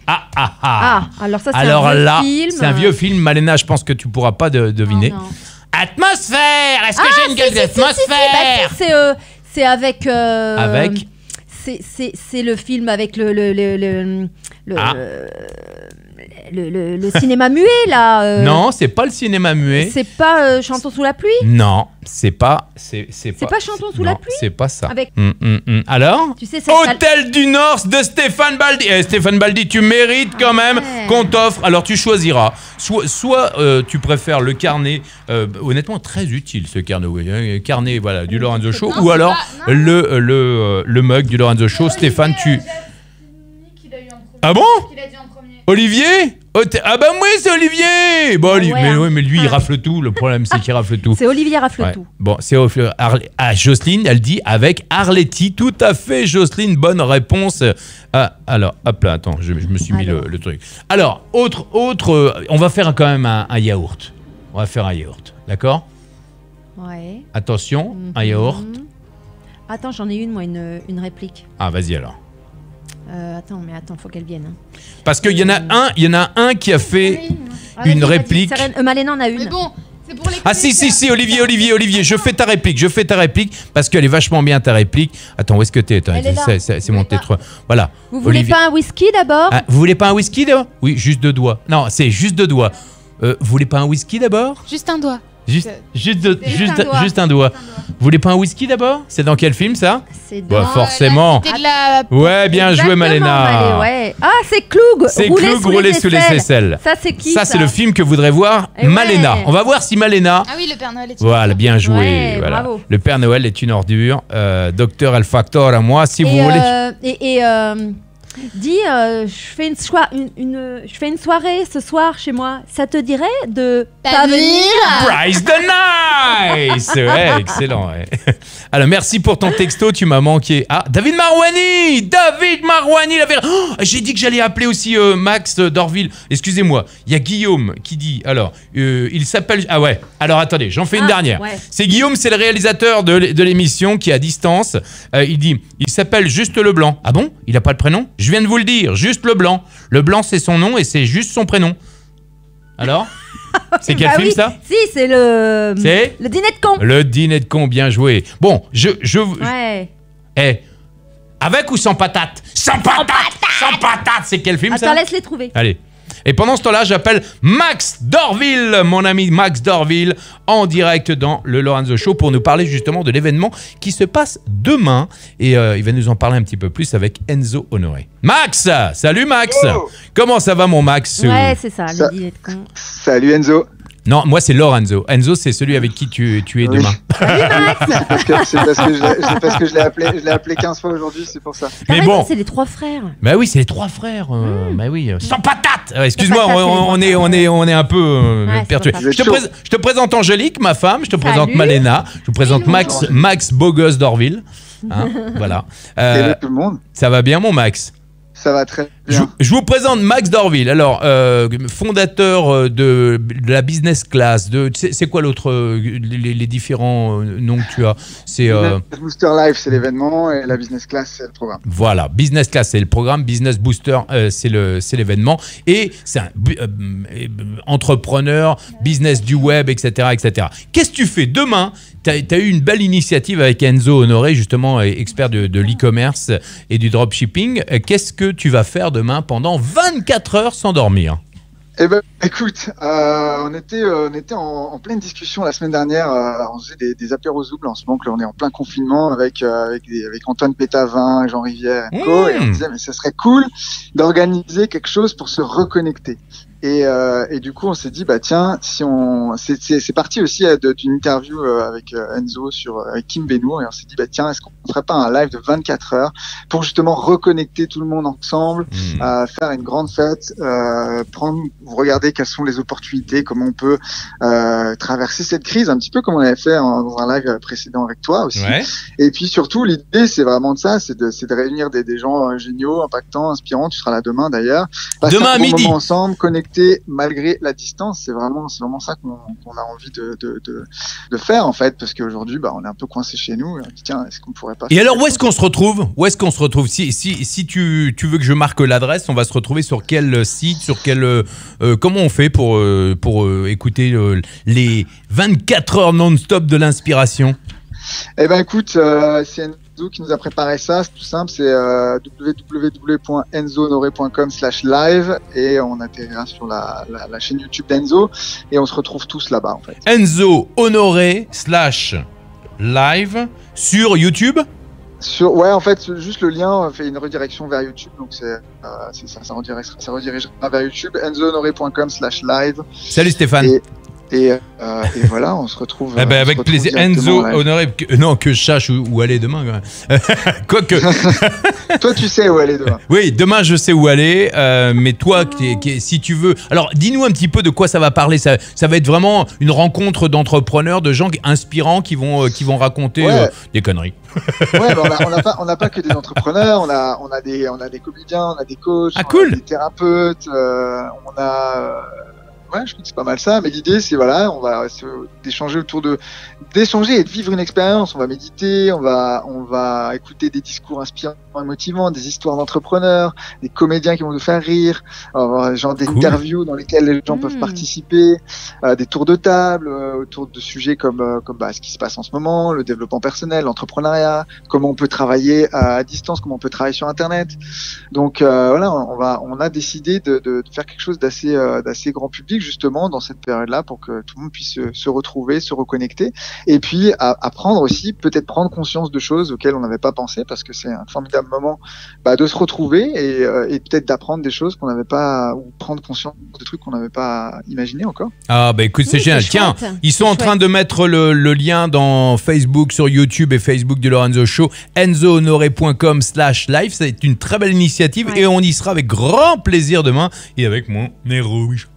Alors ça, c'est un vieux film. C'est un vieux film. Malena, je pense que tu pourras pas deviner. Oh, atmosphère! Est-ce que j'ai une gueule d'atmosphère? C'est avec... Avec? C'est le film avec le cinéma muet, là. Non, c'est pas le cinéma muet. C'est pas Chantons sous la pluie? Non, c'est pas... C'est pas Chantons sous la pluie? C'est pas ça. Avec... Alors? Tu sais, Hôtel du Nord de Stéphane Baldi. Stéphane Baldi, tu mérites quand même qu'on t'offre. Alors tu choisiras. Soit tu préfères le carnet, honnêtement très utile ce carnet, carnet voilà, du Lorenzo Show, ou alors le mug du Lorenzo Show. Stéphane, tu... Ah bon? Olivier? Ah bah oui, c'est Olivier. Bon, mais lui il rafle tout. Le problème c'est qu'il rafle tout. C'est Olivier rafle tout. Bon, c'est Jocelyne, elle dit avec Arletty. Tout à fait, Jocelyne, bonne réponse. Alors, hop là, attends, je me suis mis le truc. Alors, autre, on va faire quand même un yaourt. On va faire un yaourt, d'accord? Ouais. Attention, un yaourt. Attends, j'en ai une réplique. Ah, vas-y alors. Attends, faut qu'elle vienne. Parce qu'il y en a un qui a fait une réplique. Malena en a une. Mais bon, c'est pour les si, Olivier, je fais ta réplique parce qu'elle est vachement bien ta réplique. Attends, où est-ce que t'es? C'est mon tétre. Voilà. Vous voulez pas un whisky d'abord? Vous voulez pas un whisky d'abord? Oui, juste 2 doigts. Non, c'est juste 2 doigts. Vous voulez pas un whisky d'abord? Juste un doigt. Juste un doigt. Vous voulez pas un whisky d'abord? C'est dans quel film ça? C'est dans... forcément. Ouais, bien joué Malena. Ouais. Ah, c'est Cloug. C'est Cloug roulé sous les aisselles. Ça c'est qui? Ça c'est le film que voudrait voir Malena. On va voir si Malena... Ah oui, le Père Noël est une Voilà, bien joué. Ouais, voilà. bravo. Le Père Noël est une ordure. Docteur El Factor à moi, si vous voulez... Dis, je fais une soirée ce soir chez moi. Ça te dirait de pas venir? Price the Nice. Ouais, excellent. Ouais. Alors, merci pour ton texto, tu m'as manqué. Ah, David Marouani, j'ai dit que j'allais appeler aussi Max Dorville. Excusez-moi, il y a Guillaume qui dit, alors, il s'appelle... Ah ouais, alors attendez, j'en fais une dernière. Ouais. C'est Guillaume, c'est le réalisateur de l'émission qui est à distance. Il dit, il s'appelle Juste Leblanc. Ah bon? Il n'a pas de prénom? Je viens de vous le dire, Juste Leblanc. Leblanc, c'est son nom et c'est juste son prénom. Alors? C'est quel film ça? Si, c'est le... C'est le dîner de con. Le dîner de con, bien joué. Bon, Ouais. Avec ou sans patate? Sans patate, c'est quel film ça? Attends, laisse les trouver. Allez. Et pendant ce temps-là, j'appelle Max Dorville, mon ami Max Dorville, en direct dans le Lorenzo Show pour nous parler justement de l'événement qui se passe demain. Et il va nous en parler un petit peu plus avec Enzo Honoré. Max! Salut Max! Comment ça va mon Max? Ouais, c'est ça, le dîner de con. Salut Enzo. Non, moi c'est Lorenzo. Enzo, c'est celui avec qui tu es demain. C'est parce que je l'ai appelé 15 fois aujourd'hui, c'est pour ça. Mais bon, c'est les 3 frères. Bah oui, c'est les 3 frères. Bah oui, sans patate. Excuse-moi, on est un peu perturbé. Je te présente Angélique, ma femme. Je te présente Malena. Je vous présente Max beau gosse d'Orville. Hein, voilà. Salut tout le monde. Ça va bien, mon Max? Ça va très bien. Je vous présente Max d'Orville. Alors, fondateur de la business class. C'est quoi l'autre, les différents noms que tu as? C'est Booster Live, c'est l'événement, et la business class, c'est le programme. Voilà, business class, c'est le programme. Business Booster, c'est l'événement. Et c'est un entrepreneur, business du web, etc., etc. Qu'est-ce que tu fais demain? Tu as eu une belle initiative avec Enzo Honoré, justement, expert de l'e-commerce et du dropshipping. Qu'est-ce que tu vas faire demain pendant 24 heures sans dormir? Eh ben, écoute, on était en pleine discussion la semaine dernière. On faisait des apéros Zoom en ce moment, que là, on est en plein confinement avec Antoine Pétavin, Jean Rivière et co. Et on disait, mais ça serait cool d'organiser quelque chose pour se reconnecter. Et du coup, on s'est dit, bah tiens, si c'est parti aussi d'une interview avec Enzo avec Kim Benour, et on s'est dit, bah tiens, est-ce qu'on ferait pas un live de 24 heures pour justement reconnecter tout le monde ensemble, faire une grande fête, regarder quelles sont les opportunités, comment on peut traverser cette crise, un petit peu comme on avait fait dans un live précédent avec toi aussi. Ouais. Et puis surtout, l'idée, c'est vraiment de ça, c'est de réunir des gens géniaux, impactants, inspirants. Tu seras là demain d'ailleurs. Demain à midi. Ensemble, connectés malgré la distance. C'est vraiment ça qu'on a envie de faire en fait, parce qu'aujourd'hui, bah, on est un peu coincé chez nous. Et on dit, tiens, est-ce qu'on pourrait pas... Et alors, où est-ce qu'on se retrouve? Si tu veux que je marque l'adresse, on va se retrouver sur quel site, sur quel... comment on fait pour écouter les 24 heures non-stop de l'inspiration? Eh ben écoute, c'est Enzo qui nous a préparé ça, c'est tout simple, c'est www.enzohonoré.com/live et on atterrira sur la chaîne YouTube d'Enzo et on se retrouve tous là-bas en fait. Enzo Honoré/live sur YouTube? Ouais, en fait, juste le lien fait une redirection vers YouTube, donc c'est ça redirigera vers YouTube, enzohonoré.com/live. Salut Stéphane. Et voilà, on se retrouve. Eh ben avec plaisir. Enzo Honoré, que je sache où aller demain. Quoique. Toi, tu sais où aller demain. Oui, demain, je sais où aller. Mais toi, si tu veux. Alors, dis-nous un petit peu de quoi ça va parler. Ça va être vraiment une rencontre d'entrepreneurs, de gens inspirants qui vont raconter des conneries. Ouais, on n'a pas que des entrepreneurs. On a des comédiens, on a des coachs, cool. On a des thérapeutes, on a. Ouais, je trouve que c'est pas mal ça, mais l'idée c'est voilà, on va d'échanger d'échanger et de vivre une expérience. On va méditer, on va écouter des discours inspirants et motivants, des histoires d'entrepreneurs, des comédiens qui vont nous faire rire, genre des interviews dans lesquelles les gens peuvent participer, des tours de table autour de sujets comme ce qui se passe en ce moment, le développement personnel, l'entrepreneuriat, comment on peut travailler à distance, comment on peut travailler sur Internet. Donc voilà, on a décidé de faire quelque chose d'assez grand public justement dans cette période-là pour que tout le monde puisse se retrouver, se reconnecter et puis apprendre aussi, peut-être prendre conscience de choses auxquelles on n'avait pas pensé parce que c'est un formidable moment de se retrouver et peut-être d'apprendre des choses qu'on n'avait pas ou prendre conscience de trucs qu'on n'avait pas imaginé encore. Ah bah écoute, c'est génial. Tiens, ils sont en train de mettre le lien dans Facebook, sur YouTube et Facebook du Lorenzo Show, enzohonoré.com/live. C'est une très belle initiative et on y sera avec grand plaisir demain et avec mon nez rouge.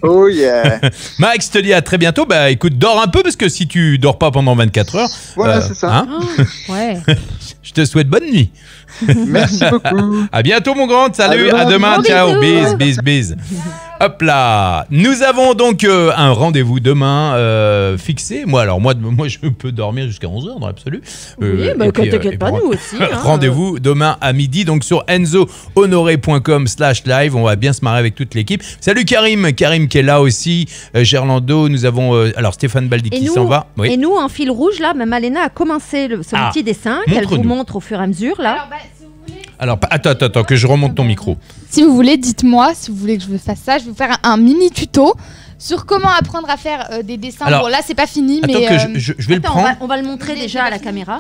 Oh yeah. Max, je te dis à très bientôt. Bah écoute, dors un peu parce que si tu dors pas pendant 24 heures, voilà, c'est ça. Ouais. Je te souhaite bonne nuit. Merci beaucoup. À bientôt mon grand. Salut, à demain. Ciao. Bis. Hop là. Nous avons donc un rendez-vous demain fixé. Moi je peux dormir jusqu'à 11h dans l'absolu. Oui, t'inquiète pas, nous aussi. Rendez-vous demain à midi donc sur enzohonoré.com/live. On va bien se marrer avec toute l'équipe. Salut Karim qui est là aussi. Gerlando, nous avons alors Stéphane Baldi qui s'en va. Oui. Et nous en fil rouge là, Malena a commencé son petit dessin qu'elle vous montre au fur et à mesure là. Alors, attends, que je remonte ton micro. Si vous voulez, dites-moi, si vous voulez que je fasse ça, je vais vous faire un mini tuto sur comment apprendre à faire des dessins. Alors, bon, là, c'est pas fini, mais... je vais le prendre. On va le montrer déjà à la caméra.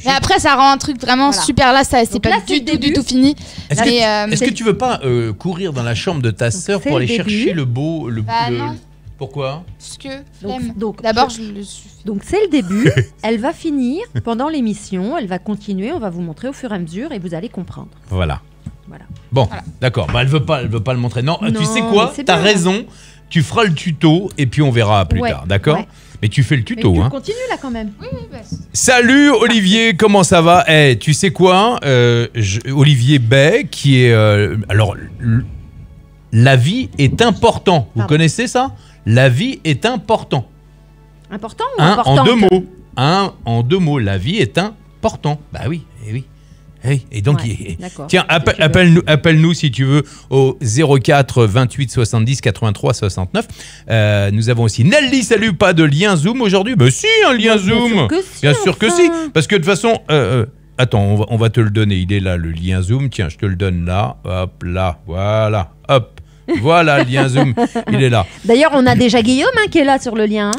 Mais après, ça rend un truc vraiment super. Là, c'est pas du tout fini. Est-ce que tu veux pas courir dans la chambre de ta sœur pour aller chercher le beau... Non. Pourquoi? Parce que Donc, d'abord, je le suis. Donc c'est le début, elle va finir pendant l'émission, elle va continuer, on va vous montrer au fur et à mesure et vous allez comprendre. Voilà. Voilà. Bon, d'accord. Bah, elle veut pas le montrer. Non, tu sais quoi? c'est T'as bien. raison. Tu feras le tuto et puis on verra plus tard, d'accord? ouais. Mais tu fais le Mais tuto, tu hein. continues là quand même. Oui, bah, Salut Olivier, comment ça va? Tu sais quoi? Olivier Bay, qui est... alors, la vie est important. Vous connaissez ça? La vie est important. Important ou important? En deux mots. En deux mots, la vie est important. Bah oui, et oui. Et donc, tiens, appelle-nous si tu veux au 04 28 70 83 69. Nous avons aussi Nelly. Salut, pas de lien Zoom aujourd'hui? Bah si, un lien Zoom. Bien sûr que si. Parce que de toute façon, attends, on va te le donner. Il est là, le lien Zoom. Tiens, je te le donne là. Hop, là. Voilà. Hop. Voilà, le lien Zoom, il est là. D'ailleurs, on a déjà Guillaume qui est là sur le lien.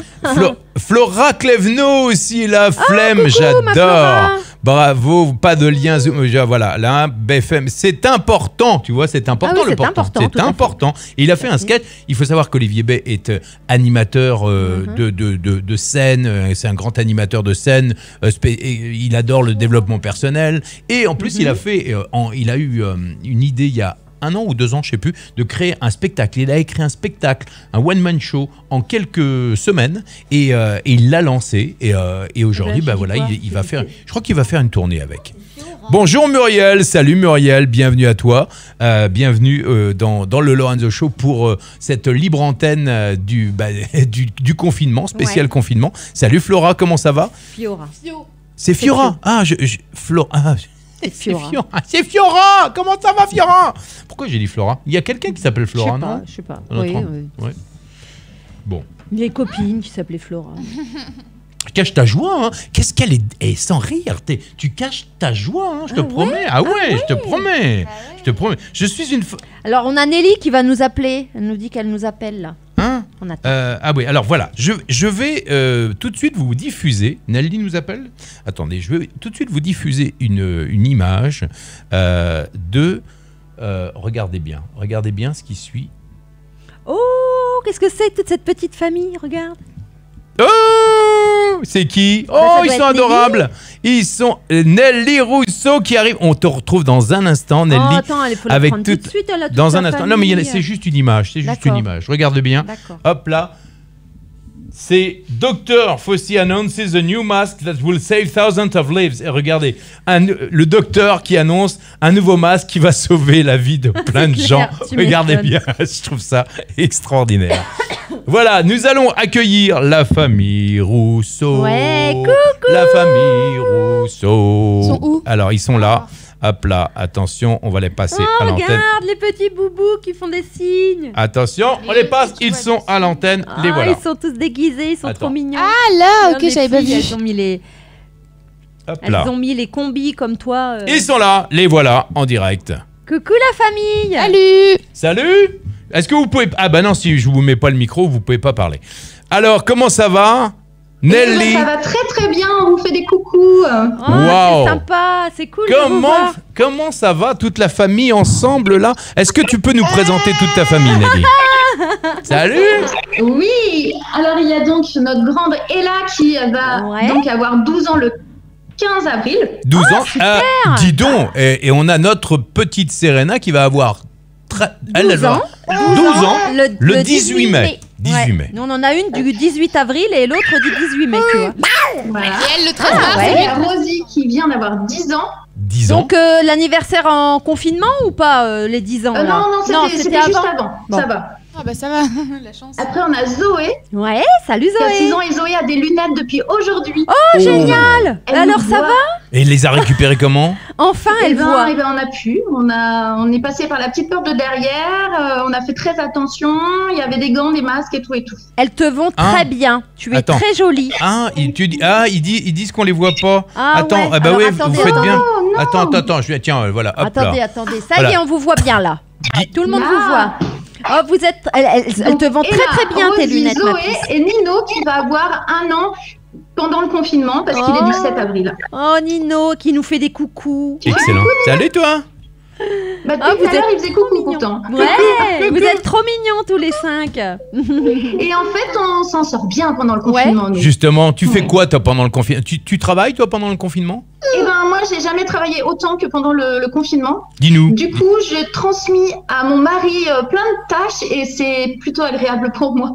Flora Clevenot aussi, la flemme, coucou, j'adore. Bravo, pas de lien Zoom. Voilà, là, BFM, c'est important, tu vois, c'est important le portant. C'est important. Et il a fait un sketch. Il faut savoir qu'Olivier Bay est animateur de scène. C'est un grand animateur de scène. Il adore le développement personnel. Et en plus, il a eu une idée il y a 1 an ou 2 ans, je ne sais plus, de créer un spectacle. Il a écrit un spectacle, un one-man show en quelques semaines et il l'a lancé. Et aujourd'hui, voilà, il va faire, je crois qu'il va faire une tournée avec. Bonjour Muriel, salut Muriel, bienvenue à toi. Bienvenue dans le Lorenzo Show pour cette libre antenne du confinement, spécial confinement. Salut Flora, comment ça va? Fiora. C'est Fiora. Flora. C'est Fiora. Comment ça va, Fiora? Pourquoi j'ai dit Flora? Il y a quelqu'un qui s'appelle Flora, non? Je sais pas. Oui. Bon. Il y a une copine qui s'appelait Flora. Cache ta joie, hein. Qu'est-ce qu'elle est sans rire. Tu caches ta joie, hein, je te promets. Je te promets. Je te promets. Je suis une. Alors on a Nelly qui va nous appeler. Elle nous dit qu'elle nous appelle là. Hein? On attend. Oui, alors voilà, je vais tout de suite vous diffuser. Nelly nous appelle. Attendez, je vais tout de suite vous diffuser une image de. Regardez bien ce qui suit. Oh, qu'est-ce que c'est toute cette petite famille? Regarde. Oh, c'est qui? Oh, ils sont adorables. Ils sont Nelly Rousseau qui arrive. On te retrouve dans un instant, Nelly. Oh, attends, il faut la prendre tout de suite. Elle a toute dans un sa instant. famille. Non, mais c'est juste une image. Regarde bien. Hop là. C'est Dr. Fauci announces a new mask that will save thousands of lives. Et regardez, le docteur qui annonce un nouveau masque qui va sauver la vie de plein de gens. Regardez bien, je trouve ça extraordinaire. Voilà, nous allons accueillir la famille Rousseau. Ouais, coucou. La famille Rousseau. Ils sont où? Alors, ils sont là. Hop là, attention, on va les passer à l'antenne. Regarde les petits boubous qui font des signes. Attention, on les passe, ils sont à l'antenne, les voilà. Ils sont tous déguisés, ils sont trop mignons. Ah là, ok, j'avais pas vu. Elles ont mis les combis comme toi. Ils sont là, les voilà, en direct. Coucou la famille. Salut. Est-ce que vous pouvez... Ah bah non, si je vous mets pas le micro, vous pouvez pas parler. Alors, comment ça va, Nelly? Ça va très très bien, on vous fait des coucous. Wow. C'est sympa, c'est cool de vous voir. Comment ça va, toute la famille ensemble là? Est-ce que tu peux nous présenter toute ta famille, Nelly? Salut. Oui, alors il y a donc notre grande Ella qui va donc avoir 12 ans le 15 avril. 12 ans, dis donc, et on a notre petite Serena qui va avoir 12 ans le 18 mai. 18 mai. Nous on en a une du 18 avril et l'autre du 18 mai, tu vois. Voilà. Et elle, le 13 mars, il y a Rosie qui vient d'avoir 10 ans. 10 ans. Donc l'anniversaire en confinement ou pas, les 10 ans là? Non, c'était juste avant. Bon. Ça va. Ah bah ça va, la chance. Après on a Zoé. Ouais, salut Zoé. Qui a 6 ans et Zoé a des lunettes depuis aujourd'hui. Oh, génial. Alors ça va? Et elle les a récupérées comment? Enfin, elle voit. On a pu. On est passé par la petite porte de derrière. On a fait très attention. Il y avait des gants, des masques et tout et tout. Elles te vont très bien. Tu es très jolie. Ils disent qu'on les voit pas. Attends, ouais. bah alors, oui, attendez, vous faites bien. Non. Attends, tiens, voilà. Hop, attendez. là. Ça y est, on vous voit bien là. Tout le monde vous voit. Oh, vous êtes. Elles te vont très bien tes lunettes. Zoé et Nino qui va avoir 1 an pendant le confinement parce qu'il est du 7 avril. Oh, Nino qui nous fait des coucous. Excellent. Salut toi. Bah, depuis tout à l'heure, il faisait coucou pourtant. Ouais, vous êtes trop mignons tous les 5. Et en fait, on s'en sort bien pendant le confinement. nous. Justement, tu fais quoi toi pendant le confinement? Tu travailles toi pendant le confinement? Eh ben moi, j'ai jamais travaillé autant que pendant le confinement. Dis-nous. Du coup, j'ai transmis à mon mari plein de tâches et c'est plutôt agréable pour moi.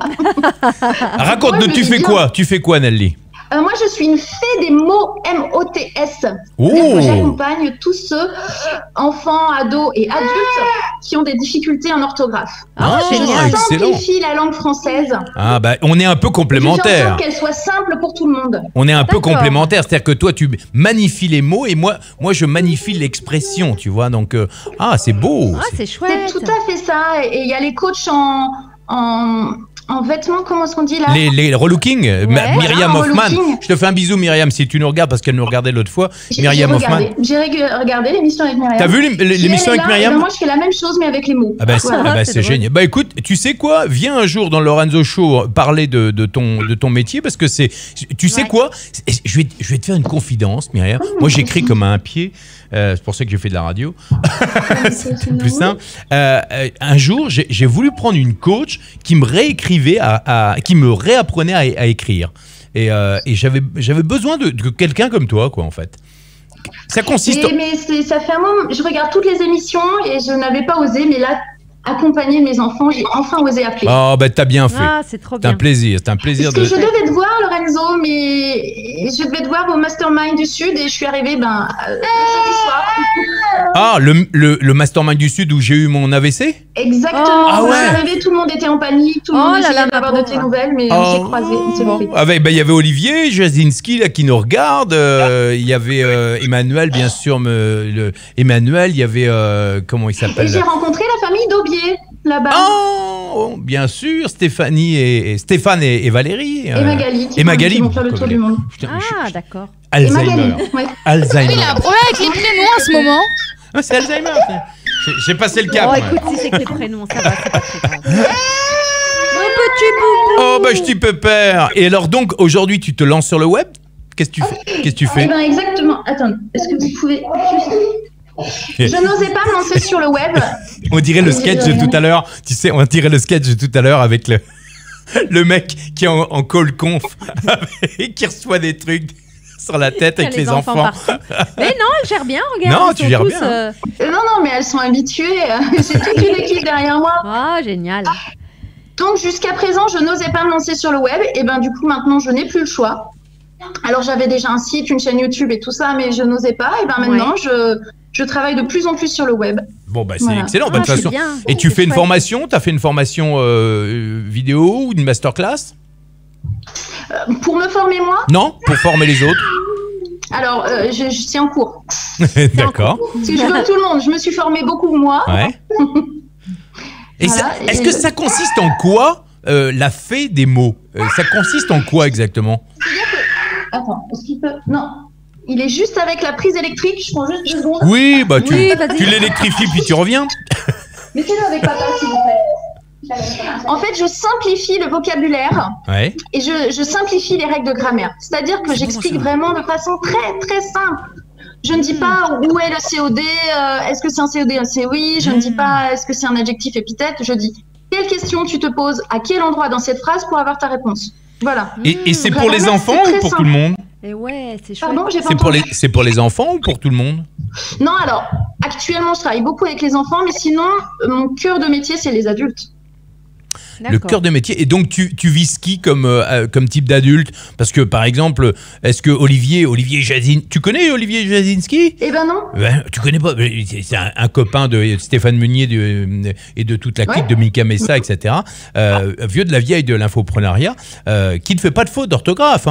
Raconte-nous, tu fais quoi? Tu fais quoi, Nelly? Moi, je suis une fée des mots MOTS. Oh. J'accompagne tous ceux, enfants, ados et adultes, qui ont des difficultés en orthographe. Je simplifie la langue française. Ah bah, on est un peu Je fais en complémentaires. sorte qu'elle soit simple pour tout le monde. On est un peu complémentaires, c'est-à-dire que toi tu magnifies les mots et moi je magnifie l'expression, tu vois. Donc c'est beau. Ah, c'est chouette. C'est tout à fait ça. Et il y a les coachs en vêtements, comment est-ce qu'on dit là? Les relooking, Myriam voilà, Hoffman. relooking. Je te fais un bisou, Myriam, si tu nous regardes, parce qu'elle nous regardait l'autre fois. Myriam Hoffman. J'ai regardé l'émission avec Myriam. T'as vu l'émission avec Myriam? Moi, je fais la même chose, mais avec les mots. Ah bah, c'est génial. Bah écoute, tu sais quoi? Viens un jour dans le Lorenzo Show parler de ton métier, parce que tu sais quoi? Je vais te faire une confidence, Myriam. Moi, j'écris comme un pied. C'est pour ça que j'ai fait de la radio. C'est plus simple. Un jour, j'ai voulu prendre une coach qui me réécrivait, qui me réapprenait à écrire. Et j'avais besoin de quelqu'un comme toi, quoi, en fait. Ça consiste. Mais ça fait un moment. Je regarde toutes les émissions et je n'avais pas osé, mais là, accompagner mes enfants, j'ai enfin osé appeler. Oh, bah t'as bien fait. Ah, c'est trop C'est un bien. plaisir. C'est un plaisir Parce que je devais te voir, Lorenzo, mais je devais te voir au Mastermind du Sud et je suis arrivée jeudi soir. Ah, le Mastermind du Sud où j'ai eu mon AVC? Exactement. Ah ouais. Je suis arrivée, tout le monde était en panique, tout le monde essayait d'avoir de tes nouvelles, mais on s'est croisés, on s'est loupés. Ah il y avait Olivier Jasinski là qui nous regarde. Il y avait Emmanuel, bien sûr. Emmanuel, il y avait comment il Et s'appelle? j'ai rencontré la famille d'Aubier là-bas. Oh, bien sûr, Stéphane et Valérie. Et Magali. Et Magali. Qui vont faire le tour du monde. Ah, d'accord. Alzheimer. Ouais. Alzheimer. Il a un problème avec les prénoms en ce moment. Ah, c'est Alzheimer. J'ai passé le cap. Oh, moi. écoute, si c'est que les prénoms, ça va, c'est pas très grave. Mon petit boubou. Oh, bah, je t'y pépère. Et alors, donc, aujourd'hui, tu te lances sur le web? Qu'est-ce que tu fais? Eh ben, exactement. Attends, est-ce que vous pouvez juste... Je n'osais pas me lancer sur le web. On dirait le sketch de tout à l'heure. Tu sais, on dirait le sketch de tout à l'heure avec le mec qui est en call conf et qui reçoit des trucs sur la tête avec les enfants. Mais non, elle gère bien, regarde. Non, ils tu sont gères tous, bien. Non, mais elles sont habituées. C'est toute une équipe derrière moi. Ah, génial. Donc, jusqu'à présent, je n'osais pas me lancer sur le web. Et ben, du coup, maintenant, je n'ai plus le choix. Alors, j'avais déjà un site, une chaîne YouTube et tout ça, mais je n'osais pas. Et ben, maintenant, je travaille de plus en plus pour le web. Bon, bah, c'est Voilà. excellent. Bonne façon. bien. Et tu C'est fais une chouette. formation? Tu as fait une formation vidéo ou une masterclass? Pour me former, moi, Non? Pour former les autres? alors, je suis en cours. D'accord. Parce que je veux tout le monde. Je me suis formée beaucoup, moi. Ouais. Et Voilà, est-ce que ça consiste en quoi, la fée des mots? Ça consiste en quoi exactement? Attends, est-ce qu'il peut... Non. Il est juste avec la prise électrique. Je prends juste 2 secondes. Oui, bah tu vas-y. l'électrifies puis tu reviens. Mettez-le avec papa, s'il vous plaît. En fait, je simplifie le vocabulaire Ouais. et je simplifie les règles de grammaire. C'est-à-dire que j'explique vraiment de façon très, très simple. Je ne dis pas où est le COD, est-ce que c'est un COD, un COI. Je ne dis pas est-ce que c'est un adjectif épithète. Je dis quelle question tu te poses à quel endroit dans cette phrase pour avoir ta réponse. Voilà. Et c'est pour les Vraiment, enfants c'est ou très pour simple. tout le monde? Et ouais, c'est chouette. Pardon, j'ai pas C'est pour les enfants ou pour tout le monde? Non, alors, actuellement, je travaille beaucoup avec les enfants, mais sinon, mon cœur de métier, c'est les adultes. Le cœur de métier. Et donc, tu vises qui comme type d'adulte? Parce que, par exemple, est-ce que Olivier Jasin... Tu connais Olivier Jasinski? Eh ben non. Ouais, tu connais pas? C'est un copain de Stéphane Meunier et de toute la clique de Mika Messa, etc. Vieux de la vieille de l'infoprenariat, qui ne fait pas de faute d'orthographe,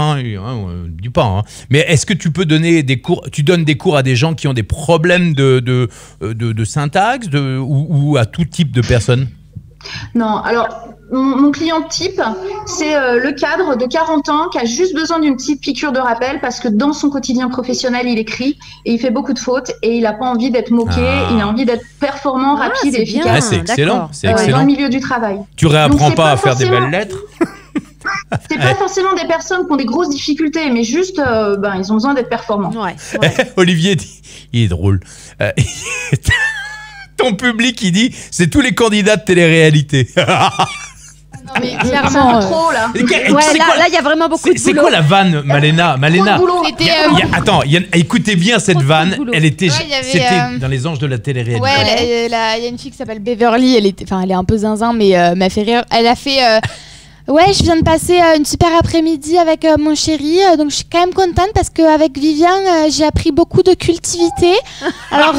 dis pas. Hein. Mais est-ce que tu peux donner des cours? Tu donnes des cours à des gens qui ont des problèmes de syntaxe ou à tout type de personnes? Non, alors, mon client type, c'est le cadre de 40 ans qui a juste besoin d'une petite piqûre de rappel parce que dans son quotidien professionnel, il écrit et il fait beaucoup de fautes et il n'a pas envie d'être moqué, il a envie d'être performant, rapide et efficace. Ah, c'est excellent, c'est excellent. Dans le milieu du travail. Tu réapprends Donc, pas à c'est faire des forcément- belles lettres? C'est pas forcément des personnes qui ont des grosses difficultés, mais juste, ils ont besoin d'être performants. Ouais. Olivier, il est drôle. Ton public, il dit, c'est tous les candidats de télé-réalité. Non, mais clairement. Trop là. Ouais, là, il y a vraiment beaucoup de boulot. C'est quoi la vanne, Malena? C'était, Attends, écoutez bien cette vanne. Elle était, Ouais, il y avait, c'était dans les anges de la télé-réalité. ouais, il y a une fille qui s'appelle Beverly, elle est un peu zinzin, mais m'a fait rire. Elle a fait ouais, je viens de passer une super après-midi avec mon chéri, donc je suis quand même contente parce qu'avec Vivian, j'ai appris beaucoup de cultivité. Alors.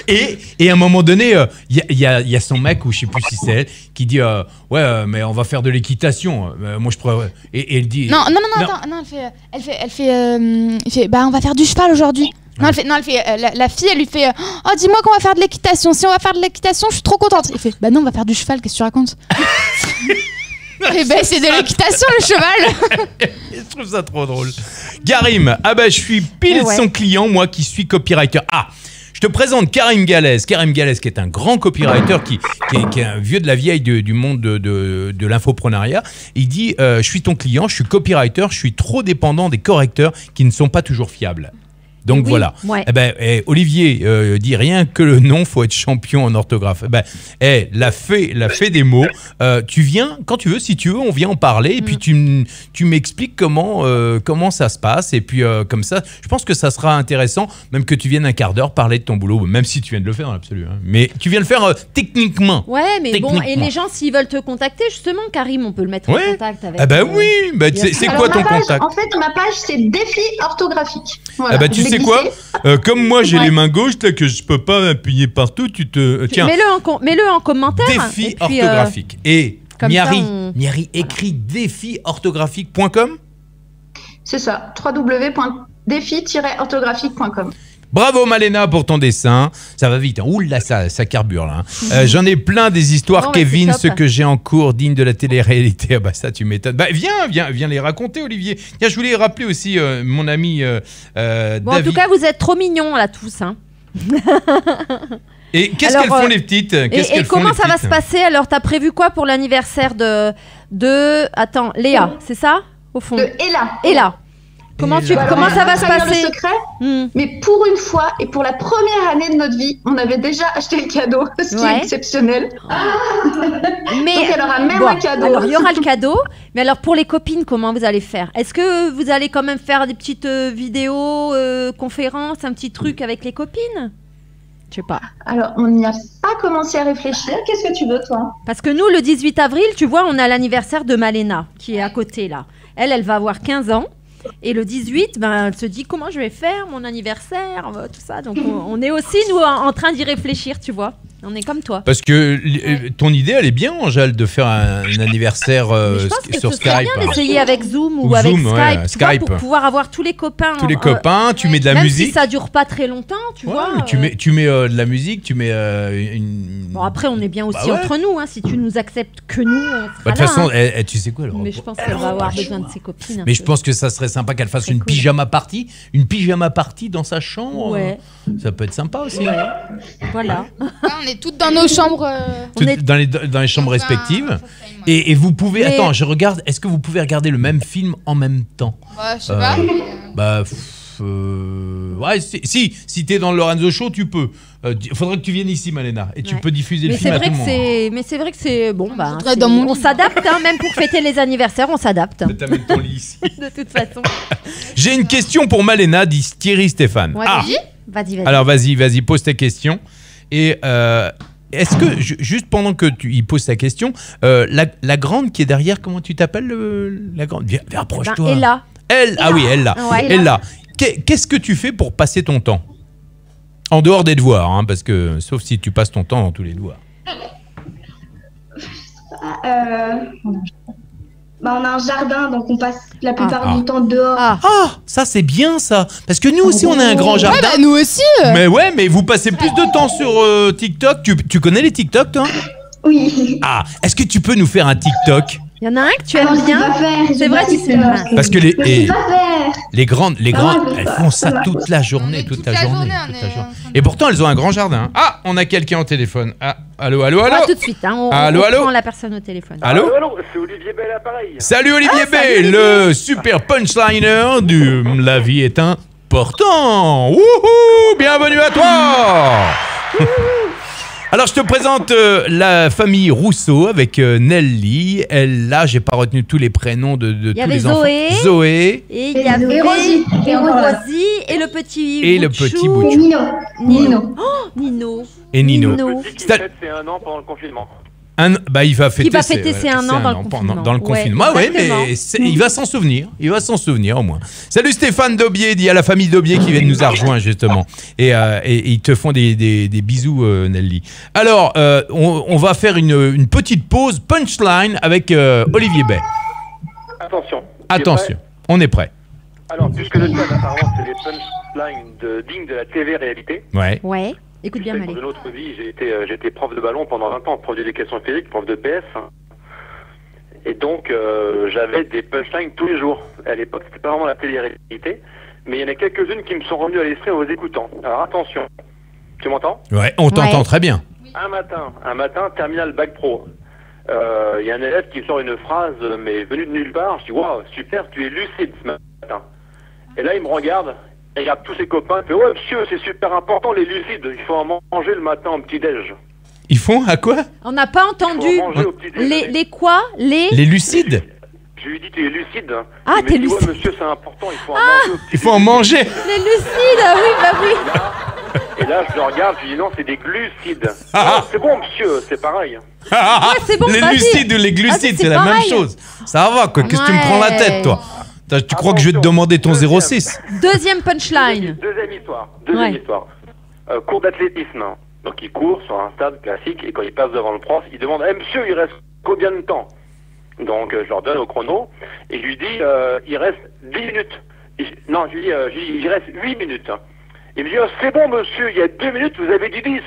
Et à un moment donné, il y a son mec, ou je sais plus si c'est elle, qui dit ouais, mais on va faire de l'équitation. Moi, je pourrais. Et elle dit. Non, attends, non, elle fait bah, on va faire du cheval aujourd'hui. Non, elle fait la fille, elle lui fait oh, dis-moi qu'on va faire de l'équitation. Si on va faire de l'équitation, je suis trop contente. Il fait bah non, on va faire du cheval, qu'est-ce que tu racontes? Et ben c'est de l'équitation le cheval. Je trouve ça trop drôle. Karim, je suis pile son client, moi qui suis copywriter. Je te présente Karim Galès. Karim Galès qui est un grand copywriter qui est un vieux de la vieille du monde de l'infoprenariat. Il dit je suis ton client, je suis copywriter, je suis trop dépendant des correcteurs qui ne sont pas toujours fiables. Donc voilà. Ouais. Olivier dit rien que le nom, faut être champion en orthographe. La fée des mots. Tu viens quand tu veux, si tu veux, on vient en parler et puis tu m'expliques comment ça se passe et puis comme ça, je pense que ça sera intéressant, même que tu viennes un quart d'heure parler de ton boulot, même si tu viens de le faire dans l'absolu. Hein. Mais tu viens le faire techniquement. Ouais, mais bon, et les gens s'ils veulent te contacter, justement, Karim, on peut le mettre en contact avec. Oui. C'est quoi ton contact? En fait, ma page c'est défi orthographique. Voilà. Tu sais quoi, comme moi j'ai les mains gauches là, que je peux pas appuyer partout, tiens, mets-le en commentaire. Défi orthographique. Et Miari écrit défiorthographique.com. C'est ça, www.défi-orthographique.com. Bravo Malena pour ton dessin. Ça va vite. Ouh là, ça carbure là. J'en ai plein des histoires, Kevin, ce que j'ai en cours digne de la télé-réalité. Ça tu m'étonnes. Viens les raconter, Olivier. Tiens, je voulais rappeler aussi mon ami David. En tout cas, vous êtes trop mignons là tous. Hein. Et qu'est-ce qu'elles font les petites? Et comment ça va se passer? Alors, t'as prévu quoi pour l'anniversaire de... Attends, Léa, c'est ça? Au fond. De Ella. Comment ça va se passer? Le secret, mais pour une fois et pour la première année de notre vie, on avait déjà acheté le cadeau, ce qui est exceptionnel. Mais donc elle aura même un cadeau. Alors il y aura le cadeau, mais alors pour les copines, comment vous allez faire? Est-ce que vous allez quand même faire des petites vidéos, conférences, un petit truc avec les copines? Je sais pas. Alors, on n'y a pas commencé à réfléchir. Qu'est-ce que tu veux, toi? Parce que nous, le 18 avril, tu vois, on a l'anniversaire de Malena, qui est à côté, là. Elle va avoir 15 ans. Et le 18, elle se dit comment je vais faire mon anniversaire, tout ça. Donc on est aussi, nous, en train d'y réfléchir, tu vois. On est comme toi. Parce que ton idée, elle est bien, Angèle, de faire un anniversaire sur Skype. C'est bien d'essayer avec Zoom ou avec Skype, pour pouvoir avoir tous les copains. Tous les copains, tu mets de la musique. Même si ça dure pas très longtemps, tu vois. Tu mets de la musique, tu mets une... Bon, après, on est bien aussi entre nous. Hein, si tu nous acceptes que nous, on sera de toute façon, tu sais quoi alors, mais je pense qu'elle va avoir besoin de ses copines. Mais je pense que ça serait sympa qu'elle fasse une pyjama party. Une pyjama party dans sa chambre. Ouais. Ça peut être sympa aussi. Ouais. Voilà. On est toutes dans nos chambres. Dans les chambres respectives. Et vous pouvez... Attends, je regarde. Est-ce que vous pouvez regarder le même film en même temps? Je sais pas. Ouais, si t'es dans le Lorenzo Show, tu peux. Il faudrait que tu viennes ici, Malena, et tu peux diffuser le film à tout le monde. Mais c'est vrai que c'est bon. On s'adapte, hein, même pour fêter les anniversaires, on s'adapte. T'amènes ton lit ici. De toute façon. J'ai une question pour Malena, dit Thierry Stéphane. Ouais, vas-y. Alors vas-y, pose ta question. Et est-ce que, juste pendant que il pose sa question, la grande qui est derrière, comment tu t'appelles, la grande? Viens, approche-toi. Ella. Ella. Ella. Qu'est-ce que tu fais pour passer ton temps? En dehors des devoirs, hein, parce que sauf si tu passes ton temps dans tous les devoirs. On a un jardin, donc on passe la plupart du temps dehors. Ça c'est bien ça, parce que nous aussi on a un grand jardin. Ouais, nous aussi. Mais vous passez plus de temps sur TikTok. Tu connais les TikTok, toi? Oui. Est-ce que tu peux nous faire un TikTok? Il y en a un que tu aimes bien. C'est vrai, tu sais. Parce que les grandes, elles font ça toute la journée, toute la journée. Et pourtant, elles ont un grand jardin. On a quelqu'un au téléphone. Allô. Tout de suite. On prend la personne au téléphone. Allô, c'est Olivier Bell à l'appareil. Salut Olivier Bell, le super punchliner du La vie est important. Wouhou, bienvenue à toi. Alors, je te présente la famille Rousseau avec Nelly. Elle, là, j'ai pas retenu tous les prénoms de tous les enfants. Zoé. Et il y avait Rosie. Et le petit Et le petit Boutchou. Nino. Oh, Nino. Et Nino. Le petit qui fête ses 1 an pendant le confinement. Il va fêter, ses 1 an dans le confinement. Ouais, mais il va s'en souvenir. Il va s'en souvenir au moins. Salut Stéphane Daubier, dit à la famille Daubier qui vient de nous a rejoint justement. Et ils te font des bisous, Nelly. Alors, on va faire une petite pause punchline avec Olivier Bay. Attention, on est prêt. Alors, puisque le thème apparemment c'est les punchlines dignes de la TV réalité. Ouais. Écoute bien, Malé. Dans une autre vie, j'ai été prof de ballon pendant 20 ans, prof d'éducation physique, prof de PS. Et donc, j'avais des punchlines tous les jours. À l'époque, c'était pas vraiment la télé-réalité, mais il y en a quelques-unes qui me sont revenues à l'esprit en vous écoutant. Alors attention, tu m'entends? Ouais, on t'entend très bien. Un matin, terminal bac pro. Il y a un élève qui sort une phrase, mais venue de nulle part. Je dis, waouh, super, tu es lucide ce matin. Et là, il me regarde. Il regarde tous ses copains, il fait « Ouais, monsieur, c'est super important, les lucides. Il faut en manger le matin au petit-déj. » Ils font à quoi? On n'a pas entendu. Les quoi? Les lucides? Je lui dis « Tu es lucide. » Ah, t'es lucide. Ouais, monsieur, c'est important, il faut en manger au petit-déj. Il faut en manger. Les lucides, oui. Et là, je le regarde, je lui dis « Non, c'est des glucides. » C'est bon, monsieur, c'est pareil. C'est bon, les lucides ou les glucides, c'est la même chose. Ça va, quoi. Qu'est-ce que tu me prends la tête, toi? Tu crois que je vais te demander ton 06? Deuxième punchline. Deuxième histoire. Cours d'athlétisme. Donc il court sur un stade classique et quand il passe devant le prof, il demande « Monsieur, il reste combien de temps ?» Donc je leur donne au chrono et je lui dis « Il reste 10 minutes. » Non, je lui dis « Il reste 8 minutes. » Il me dit « C'est bon, monsieur, il y a 2 minutes, vous avez dit 10. »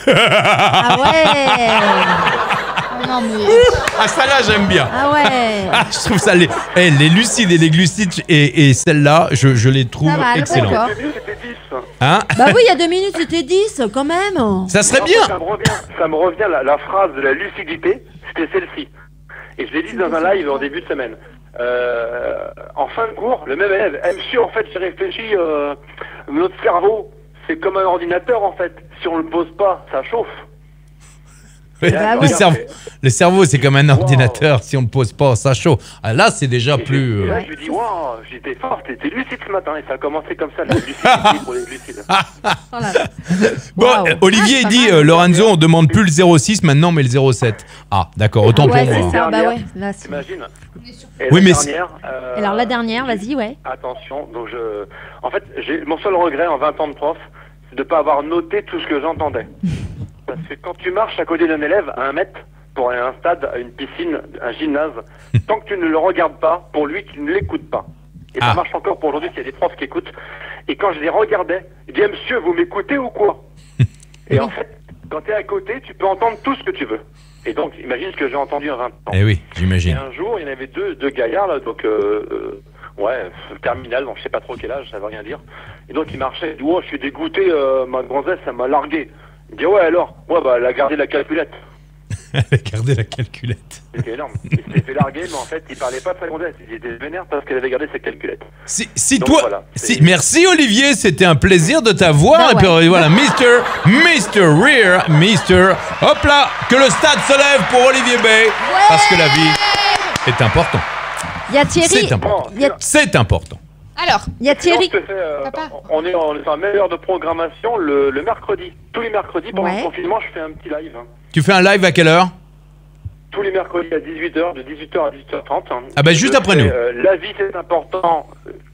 Ah ouais. Non, mais... Ah, ça là, j'aime bien. Ah ouais. Ah, je trouve ça, les lucides et les glucides et celle-là, je les trouve excellentes. Hein? Bah oui, il y a 2 minutes, c'était 10 quand même. Ça serait bien. Ça me revient la phrase de la lucidité, c'était celle-ci. Et je l'ai dit dans un live en début de semaine. En fin de cours, le même élève, monsieur, en fait, j'ai réfléchi, notre cerveau, c'est comme un ordinateur, en fait. Si on le pose pas, ça chauffe. Oui. Le cerveau, c'est comme un ordinateur. Si on ne le pose pas, ça chauffe. Ah, là, c'est déjà plus... Là, je lui dis, waouh, j'étais fort, t'étais lucide ce matin. Et ça a commencé comme ça, la lucidité pour les lucides. Bon, Olivier, il dit, Lorenzo, on demande plus le 06 maintenant, mais le 07. Ah, d'accord, autant pour moi. C'est ça, bah ouais. T'imagines? Oui, mais... Alors, la dernière, vas-y, ouais. Attention, donc en fait, mon seul regret en 20 ans de prof, c'est de ne pas avoir noté tout ce que j'entendais. Parce que quand tu marches à côté d'un élève à 1 mètre, pour un stade, une piscine, un gymnase, tant que tu ne le regardes pas, pour lui, tu ne l'écoutes pas. Et ça marche encore pour aujourd'hui, s'il y a des profs qui écoutent. Et quand je les regardais, je disais, monsieur, vous m'écoutez ou quoi? Et en fait, quand tu es à côté, tu peux entendre tout ce que tu veux. Et donc, imagine ce que j'ai entendu en 20 ans. Eh oui, j'imagine. Et un jour, il y en avait deux gaillards, là, donc, terminal, donc je sais pas trop quel âge, ça veut rien dire. Et donc, il marchait, il dit, oh, je suis dégoûté, ma gonzesse, ça m'a largué. Il dit, ouais, alors? Ouais, bah, elle a gardé la calculette. Elle a gardé la calculette. C'était énorme. Il s'était fait larguer, mais en fait, il parlait pas de sa gonzesse. Il était vénère parce qu'elle avait gardé sa calculette. Donc, toi, voilà, merci Olivier, c'était un plaisir de t'avoir. Et puis voilà, Mr. Rear, hop là, que le stade se lève pour Olivier Bay. Parce que la vie est important. Il y a Thierry. C'est important. C'est important. Alors, il y a Thierry. On est en meilleure de programmation le mercredi. Tous les mercredis, pendant le confinement, je fais un petit live. Tu fais un live à quelle heure? Tous les mercredis à 18h, de 18h à 18h30. Ah bah juste après nous. La vie, c'est important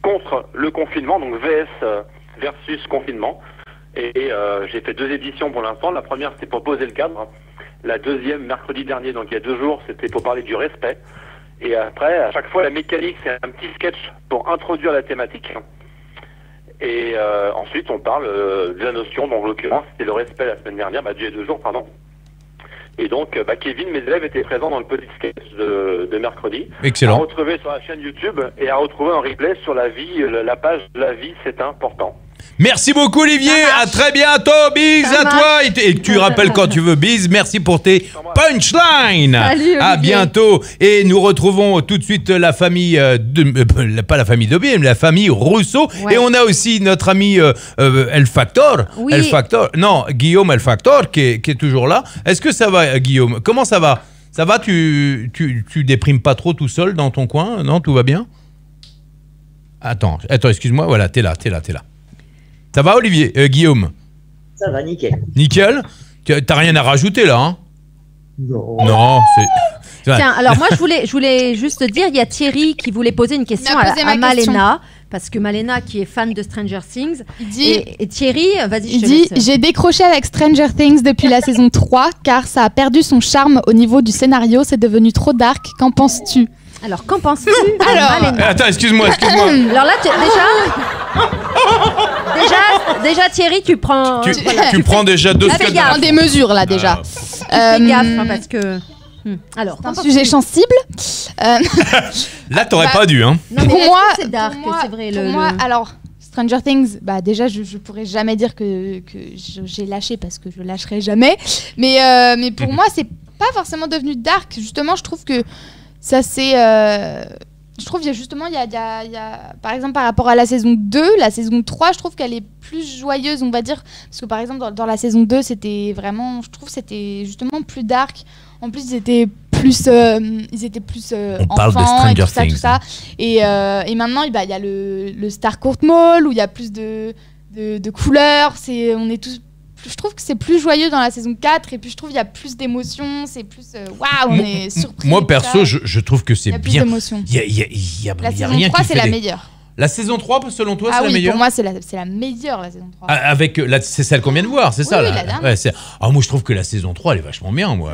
contre le confinement, donc VS versus confinement. Et j'ai fait 2 éditions pour l'instant. La première, c'était pour poser le cadre. La deuxième, mercredi dernier, donc il y a 2 jours, c'était pour parler du respect. Et après, à chaque fois, la mécanique, c'est un petit sketch pour introduire la thématique. Et ensuite, on parle de la notion, donc en l'occurrence, c'était le respect la semaine dernière, il y a 2 jours, pardon. Et donc, Kevin, mes élèves étaient présents dans le petit sketch de mercredi. Excellent. À retrouver sur la chaîne YouTube et à retrouver un replay sur la vie, la page « La vie, c'est important ». Merci beaucoup Olivier, à très bientôt, bis à toi et tu rappelles quand tu veux, bis, merci pour tes punchlines. Salut, à Olivier. bientôt et nous retrouvons tout de suite la famille, pas la famille Dobier, mais la famille Rousseau et on a aussi notre ami El Factor, Oui. El Factor, non Guillaume El Factor qui est toujours là. Est-ce que ça va Guillaume? Comment ça va? Ça va, tu déprimes pas trop tout seul dans ton coin? Non, tout va bien? Attends, excuse-moi, voilà, t'es là. Ça va Olivier, Guillaume? Ça va, nickel. Nickel. T'as rien à rajouter là, hein? Non, c'est... Tiens, alors moi je voulais juste dire, il y a Thierry qui voulait poser une question Il a posé à ma question. Malena, parce que Malena qui est fan de Stranger Things, Il dit, et Thierry, vas-y, je il te dit laisse. j'ai décroché avec Stranger Things depuis la saison 3 car ça a perdu son charme au niveau du scénario, c'est devenu trop dark. Qu'en penses-tu? Alors qu'en penses-tu Alors, Malena? Attends, excuse-moi. Alors là, déjà Thierry, tu prends... Tu prends déjà deux Fais secondes. gaffe. des mesures là déjà. Fais gaffe, hein, parce que... Alors, C'est un sujet sensible. Là, t'aurais pas dû, hein. Non, mais Pour est-ce moi, que c'est dark, pour moi- c'est vrai. pour moi, alors Stranger Things, bah déjà je pourrais jamais dire que j'ai lâché parce que je lâcherai jamais. Mais pour moi c'est pas forcément devenu dark. Justement, je trouve que ça c'est je trouve il y a par exemple par rapport à la saison 2, la saison 3, je trouve qu'elle est plus joyeuse, on va dire, parce que par exemple dans la saison 2, c'était vraiment, je trouve c'était justement plus dark. En plus, ils étaient plus On parle de enfants Stranger et tout ça, Things. tout ça. Et maintenant, il y a le Starcourt Mall où il y a plus de couleurs. Je trouve que c'est plus joyeux dans la saison 4 et puis je trouve qu'il y a plus d'émotions, c'est plus waouh, on est surpris. Moi, tout perso, ça. je trouve que c'est Il y a plus bien. d'émotions. Il y a La rien saison 3, qui c'est fait la des- meilleure. La saison 3, selon toi, Ah c'est la oui, meilleure? pour moi, c'est la meilleure, la saison 3. Avec c'est celle qu'on vient de voir, c'est Oui, ça oui, là. la dernière. Ouais, moi je trouve que la saison 3 elle est vachement bien moi.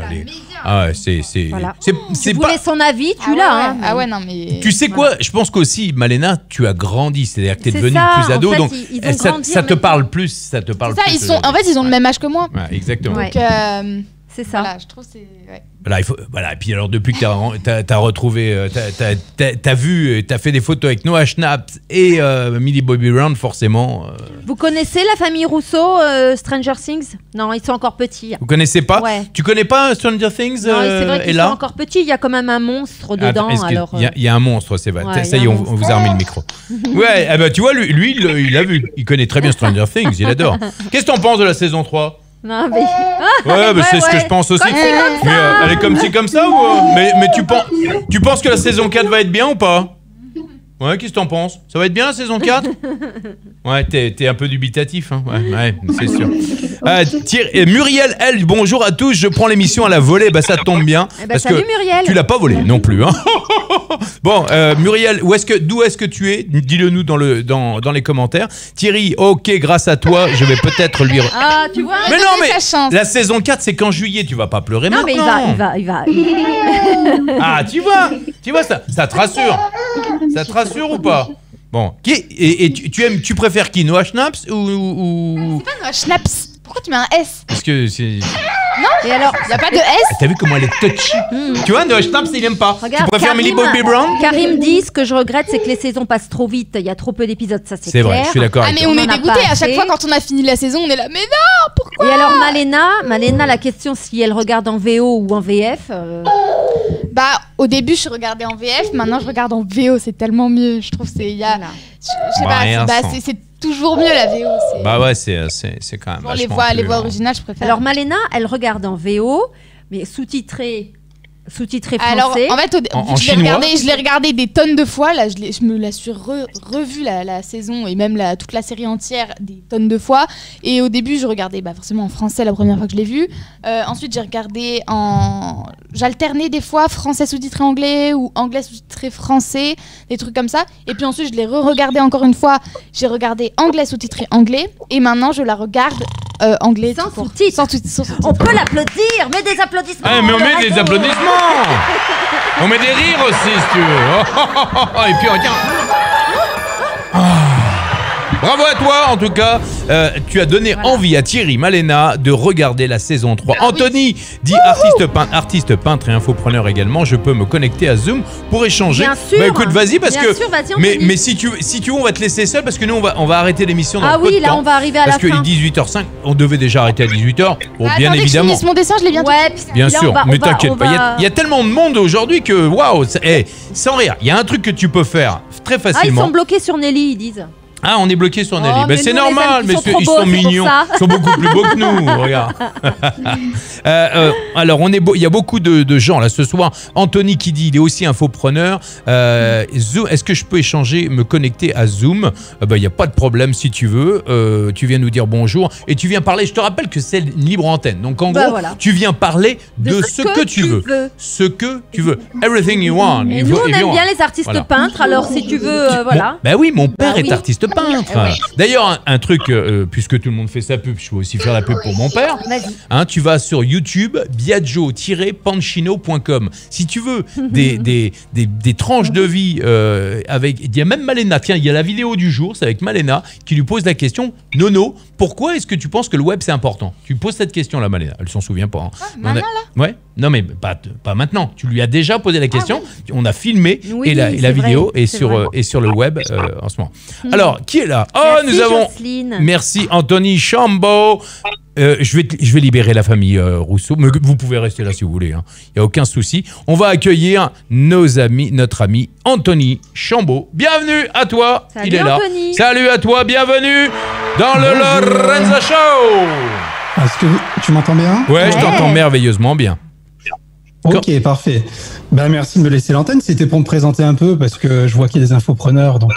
Ah ouais, c'est Voilà. c'est Tu voulais son avis, tu Ah l'as. ouais, hein, ah ouais, non mais. Tu sais quoi, je pense qu'aussi Malena, tu as grandi, c'est-à-dire que tu es C'est devenue ça, plus ado en fait, donc ils ont grandi ça en te même parle plus, ça te parle C'est ça, plus. en fait, ils ont le même âge que moi. Ouais, exactement. Ouais. Donc, c'est ça. Voilà, je trouve que c'est. Ouais. Voilà, et puis alors depuis que t'as retrouvé, t'as vu, t'as fait des photos avec Noah Schnapp et Millie Bobby Brown, forcément. Vous connaissez la famille Rousseau, Stranger Things? Non, ils sont encore petits. Vous connaissez pas? Ouais. Tu connais pas Stranger Things? Non, c'est vrai qu'ils sont Ella encore petits. Il y a quand même un monstre dedans. Alors, il y a un monstre, c'est vrai. Ouais, Ça il y y est, a un on vous a remis le micro. Ouais, eh ben, tu vois, lui il l'a vu. Il connaît très bien Stranger Things, il adore. Qu'est-ce que t'en penses de la saison 3? Non, mais... Ouais, bah, c'est ce que je pense aussi. Comme ci, comme Mais ça. elle est comme ci, comme ça ou mais tu penses que la saison 4 va être bien ou pas? Ouais, qu'est-ce que t'en penses? Ça va être bien la saison 4? Ouais, t'es un peu dubitatif, hein. Ouais, c'est sûr. Muriel, elle, bonjour à tous, je prends l'émission à la volée, bah ça tombe bien. Eh ben, parce salut, que Muriel. tu l'as pas volée non plus, hein. Bon, Muriel, d'où est-ce que tu es? Dis-le nous dans les commentaires. Thierry, ok, grâce à toi, je vais peut-être lui... Ah, tu vois. Mais non, mais sa chance. la saison 4, c'est qu'en juillet, tu vas pas pleurer Non, mais maintenant. il va. Ah, tu vois, ça te rassure. Ça te rassure ou pas? Bon, tu préfères qui? Noah Schnapp ou... C'est pas Noah Schnaps. Pourquoi tu mets un S? Parce que c'est... Non. Et alors, il y a pas de S? T'as vu comment elle est touchy? Tu vois, Noah Schnapp, il aime pas. Regarde, tu préfères Millie Bobby Brown? Karim dit, ce que je regrette, c'est que les saisons passent trop vite. Il y a trop peu d'épisodes, ça c'est clair. C'est vrai, je suis d'accord Ah avec mais toi. on est en a dégoûté pas à chaque assez. fois quand on a fini la saison, on est là. Mais non, pourquoi? Et alors Malena, la question si elle regarde en VO ou en VF. Bah au début je regardais en VF, maintenant je regarde en VO, c'est tellement mieux. Je trouve c'est je sais Bah, pas, rien sans. c'est toujours mieux la VO. Bah ouais, c'est quand même Genre, les vachement voix plus, originales, je préfère. Alors Malena, elle regarde en VO, mais sous-titré français. Alors, en fait, En je chinois l'ai regardé des tonnes de fois. Là, je me la suis revue la saison et même toute la série entière des tonnes de fois. Et au début, je regardais forcément en français la première fois que je l'ai vue. Ensuite, j'ai regardé j'alternais des fois français sous-titré anglais ou anglais sous-titré français, des trucs comme ça. Et puis ensuite, je l'ai re-regardé encore une fois. J'ai regardé anglais sous-titré anglais. Et maintenant, je la regarde anglais. Sans sous-titres. On peut l'applaudir, mets des applaudissements. Ah, mais on met des applaudissements. On met des rires aussi, si tu veux. Et puis, regarde. Bravo à toi, en tout cas. Tu as donné envie à Thierry Malena de regarder la saison 3. Anthony dit artiste peintre et infopreneur également. Je peux me connecter à Zoom pour échanger. Bien sûr. Bah écoute, vas-y parce Bien que. sûr, vas-y, Anthony. mais si tu veux, on va te laisser seul parce que nous on va arrêter l'émission dans peu de temps. On va arriver à la parce fin. que 18h05, on devait déjà arrêter à 18h. Bon, bien attendez évidemment. que je finisse mon dessin, je l'ai bientôt. Ouais, Bien là, sûr, mais t'inquiète pas. va- Il y a tellement de monde aujourd'hui que waouh, sans rire. Il y a un truc que tu peux faire très Ah, ils facilement. sont bloqués sur Nelly, ils disent. Ah, on est bloqué sur Nelly. mais C'est nous, on les normal, aime, mais ils sont trop ils beaux, sont c'est pour mignons. ça. Ils sont beaucoup plus beaux que nous. Regarde. Alors, il y a beaucoup de gens là ce soir. Anthony qui dit il est aussi infopreneur. Zoom, est-ce que je peux échanger, me connecter à Zoom? Il n'y a pas de problème si tu veux. Tu viens nous dire bonjour et tu viens parler. Je te rappelle que c'est une libre antenne. Donc en gros, tu viens parler de ce que tu veux. Ce que tu veux. Everything you want. Et nous, on aime bien les artistes peintres, alors si tu veux, voilà. Ben oui, mon père est artiste peintre. D'ailleurs, un truc, puisque tout le monde fait sa pub, je peux aussi faire la pub pour mon père. Hein, tu vas sur YouTube, biagio-pancino.com. Si tu veux des tranches de vie avec... Il y a même Malena, tiens, il y a la vidéo du jour, c'est avec Malena, qui lui pose la question, Nono, pourquoi est-ce que tu penses que le web c'est important? Tu poses cette question-là, Malena. Elle s'en souvient pas. Hein. Maintenant, là? Ouais. Non, mais pas maintenant. Tu lui as déjà posé la question. On a filmé Oui, et la c'est vidéo vrai, est c'est sur le web en ce moment. Alors, qui est là? Oh, Merci, nous avons... Jocelyne. Merci, Anthony Chambaud. Je vais libérer la famille Rousseau, mais vous pouvez rester là si vous voulez. Il n'y a aucun souci. On va accueillir notre ami Anthony Chambaud. Bienvenue à toi. Salut, Il est là. Anthony. Salut à toi. Bienvenue dans le Lorenza Show. Est-ce que tu m'entends bien? Ouais, je t'entends merveilleusement bien. Ok, parfait. Merci de me laisser l'antenne. C'était pour me présenter un peu parce que je vois qu'il y a des infopreneurs. Donc,